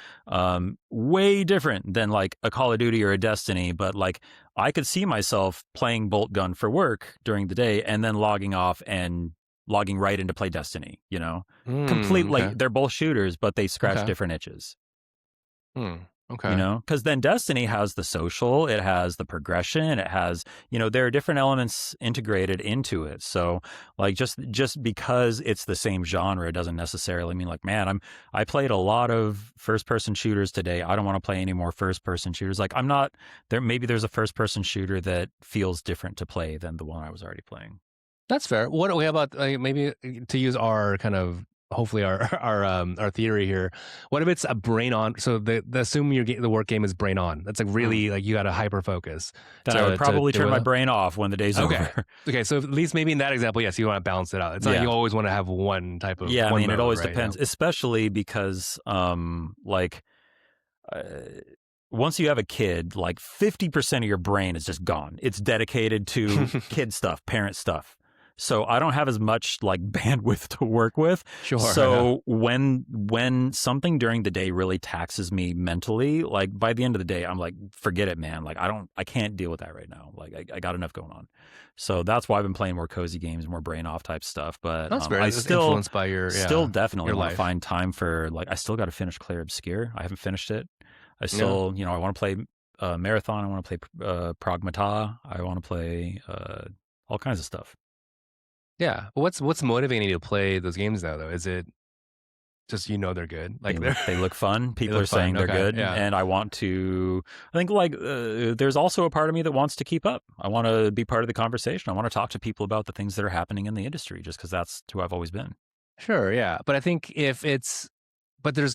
Way different than like a Call of Duty or a Destiny, but like I could see myself playing Bolt Gun for work during the day and then logging off and logging right into play Destiny. Completely. Okay. They're both shooters, but they scratch Okay. different itches. Okay. Because then Destiny has the social, it has the progression, it has, there are different elements integrated into it. So like just because it's the same genre doesn't necessarily mean like, man, I played a lot of first person shooters today. I don't want to play any more first person shooters. Like I'm not there. Maybe there's a first person shooter that feels different to play than the one I was already playing. That's fair. What we about maybe to use our kind of hopefully our our theory here. What if it's a brain on? So the assume the work game is brain on. That's like really like you got to hyper focus Then I would to probably do turn my it. brain off when the day's Okay. over. Okay. So at least maybe in that example, yes, you want to balance it out. It's not like Yeah. you always want to have one type of Yeah, I one mean, it mode, always right? depends, especially because, uh, once you have a kid, like 50% of your brain is just gone. It's dedicated to kid stuff, parent stuff. So I don't have as much like bandwidth to work with. Sure. So when something during the day really taxes me mentally, like by the end of the day, I'm like, forget it, man. Like I can't deal with that right now. Like I got enough going on. So that's why I've been playing more cozy games, more brain off type stuff. But That's fair. I It's influenced by your still definitely your want to life. find time for like I still got to finish Clair Obscure. I haven't finished it. I Yeah. still, I want to play Marathon. I want to play Pragmata. I want to play all kinds of stuff. Yeah. But what's motivating you to play those games now though? Is it just they're good? Like They look fun. People look are saying fun. they're Okay. good, Yeah. and I want to. I think like there's also a part of me that wants to keep up. I want to be part of the conversation. I want to talk to people about the things that are happening in the industry, just because that's who I've always been. Sure, yeah. But I think if it's but there's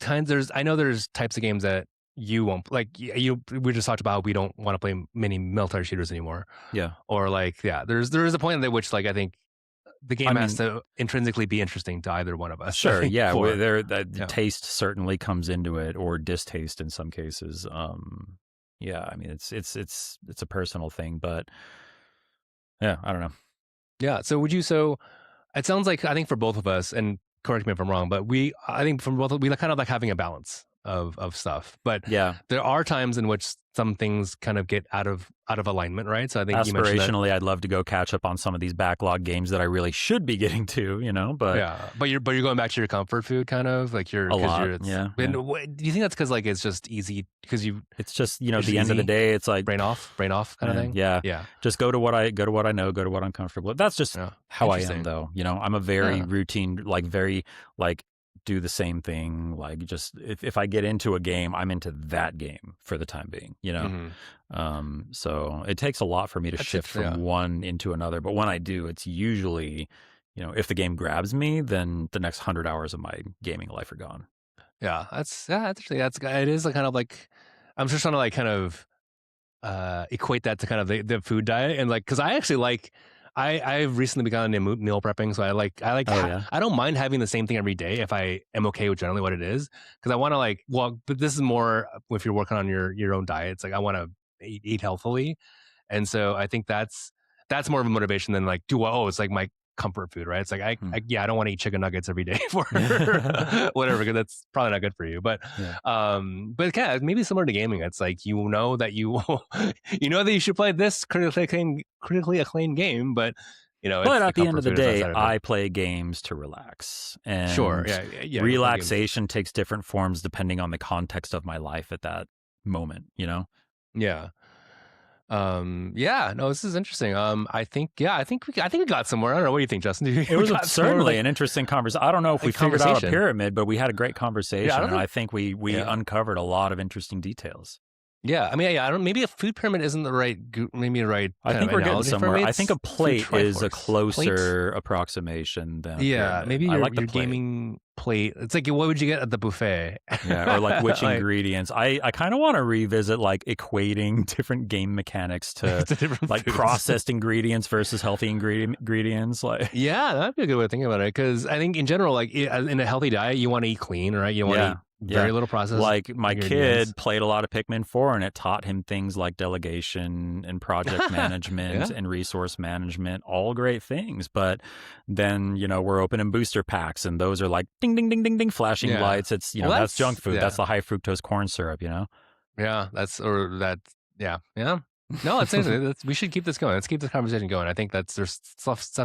I know there's types of games that you won't like we just talked about we don't want to play many military shooters anymore. Yeah, Or like there is a point at which like I think the I game has mean, to intrinsically be interesting to either one of us. I sure, think, yeah. for Taste certainly comes into it, or distaste in some cases. Yeah, I mean, it's a personal thing, but yeah, I don't know. Yeah. So it sounds like I think for both of us, and correct me if I'm wrong, but I think from both we kind of like having a balance of stuff. But Yeah, there are times in which some things kind of get out of alignment, right? So I think you mentioned that. aspirationally, I'd love to go catch up on some of these backlog games that I really should be getting to, but Yeah, but you're going back to your comfort food, kind of like a because lot. you're it's. Yeah, And yeah. do you think that's because like it's just easy because It's just, it's just the end of the easy, day, it's like, brain off kind of man, thing? yeah, Yeah, just go to what I know, go to what I'm comfortable with. That's just yeah, how I am, interesting. though. I'm a very Yeah, routine, like very like do the same thing. Like just if I get into a game, I'm into that game for the time being. hmm So it takes a lot for me to that's shift interesting. from Yeah, one into another. But when I do, it's usually, if the game grabs me, then the next 100 hours of my gaming life are gone. that's interesting. It is like kind of like I'm just trying to like kind of equate that to kind of the food diet and like because I actually like I've recently begun into meal prepping, so Oh yeah. I don't mind having the same thing every day if I am okay with generally what it is because I want to like but this is more if you're working on your own diet. It's like I want to eat healthily, and so I think that's more of a motivation than like it's like my comfort food, right? It's like Hmm. I don't want to eat chicken nuggets every day for whatever because that's probably not good for you. Yeah. But yeah, maybe similar to gaming. It's like you know that you know that you should play this critically acclaimed game, but But it's the at the end of comfort the food is day, outside of it. I play games to relax. Sure, And yeah, you play games. relaxation takes different forms depending on the context of my life at that moment. Yeah. Yeah, no, this is interesting. I think we got somewhere. I don't know. What do you think, Justin? It We was got somewhere with certainly an interesting conversation. I don't know if we like figured out a conversation. pyramid, but we had a great Yeah, I conversation. don't And I think. think we Yeah, uncovered a lot of interesting details. yeah. I mean, yeah. I don't. Maybe a food pyramid isn't maybe the right I kind of think we're getting analogy for somewhere. me. I think It's a food plate is a triforce plate. closer approximation than a Yeah, pyramid. maybe I like the your plate. gaming plate. It's like what would you get at the buffet? Yeah, or like which Like ingredients. I kind of want to revisit like equating different game mechanics to to different like foods. processed ingredients versus healthy ingredients. Like, Yeah, that'd be a good way of thinking about it. Because I think in general, like in a healthy diet, you want to eat clean, right? You want to yeah, eat yeah. very little processed Like my ingredients. kid played a lot of Pikmin 4 and it taught him things like delegation and project management Yeah, and resource management, all great things. But then, we're opening booster packs and those are like ding, ding, ding, ding, ding, flashing yeah. lights. It's, Well, that's junk food. That's yeah. the high fructose corn syrup. Yeah, yeah, yeah. No, it's interesting. We should keep this going. Let's keep this conversation going. I think there's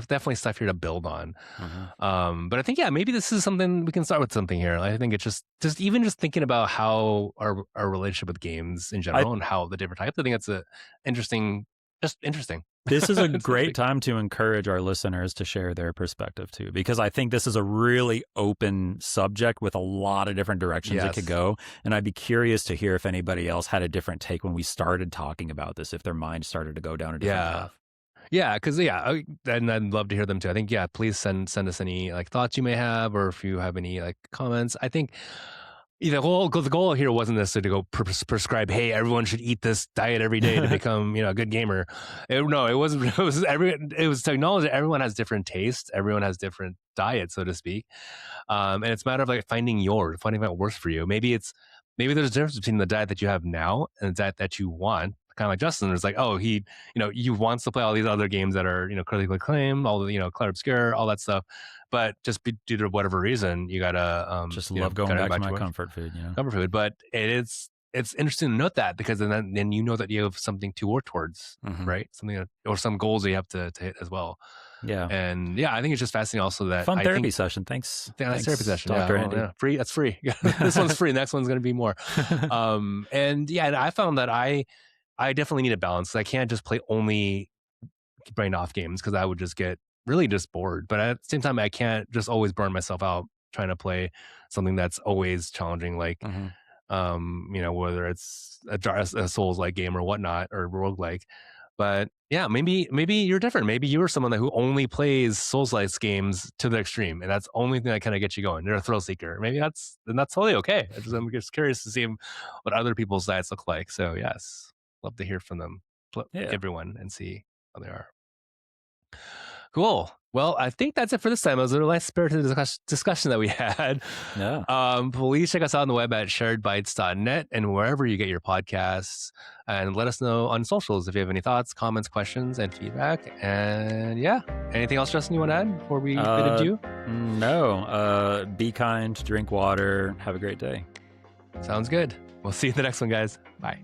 definitely stuff here to build on. Mhm. But I think yeah, maybe this is something we can start with something here. I think it's just even just thinking about how our relationship with games in I general and how the different types. I think it's a interesting, just interesting. This is a It's great interesting. time to encourage our listeners to share their perspective too, because I think this is a really open subject with a lot of different directions it could Yes. go. And I'd be curious to hear if anybody else had a different take when we started talking about this, if their mind started to go down a different Yeah. path. Yeah, because and I'd love to hear them too. I think please send us any like thoughts you may have, or if you have any like comments. I think the goal here wasn't necessarily to go prescribe, hey, everyone should eat this diet every day to become a good gamer. No, it wasn't. It was to acknowledge that everyone has different tastes, everyone has different diets, so to speak, and it's a matter of like finding what works for you. Maybe there's a difference between the diet that you have now and the diet that you want. Kind of like Justin, it's like, oh, you wants to play all these other games that are, critically acclaimed, all the, Clair Obscure, all that stuff. But just due to whatever reason, you gotta, Just love going gotta go back to back to my work, comfort food. comfort food. But it's interesting to note that because then you know that you have something to work towards, Hmm. right? Something or some goals that you have to hit as well. Yeah. And yeah, I think it's just fascinating also that Fun I think therapy session. Thanks. yeah, nice therapy Thanks, session. Yeah, Dr. well, Andy. yeah, free. That's free. This one's free. Next one's going to be more. And yeah, and I found that I definitely need a balance. I can't just play only brain off games because I would just get really just bored. But at the same time, I can't just always burn myself out trying to play something that's always challenging, like Hmm. whether it's a Souls like game or whatnot or roguelike. But yeah, maybe you're different. Maybe you're someone who only plays Souls like games to the extreme, and that's the only thing that kind of gets you going. You're a thrill seeker. Maybe that's totally okay. I'm just curious to see what other people's diets look like. So yes, love to hear from them, Yeah. everyone, and see how they are. Cool. Well, I think that's it for this time. It was a nice spirited discussion that we had. Yeah. Please check us out on the web at sharedbytes.net and wherever you get your podcasts. And let us know on socials if you have any thoughts, comments, questions, and feedback. And yeah, anything else, Justin, you want to add before we bid adieu? No. Be kind, drink water, have a great day. Sounds good. We'll see you in the next one, guys. Bye.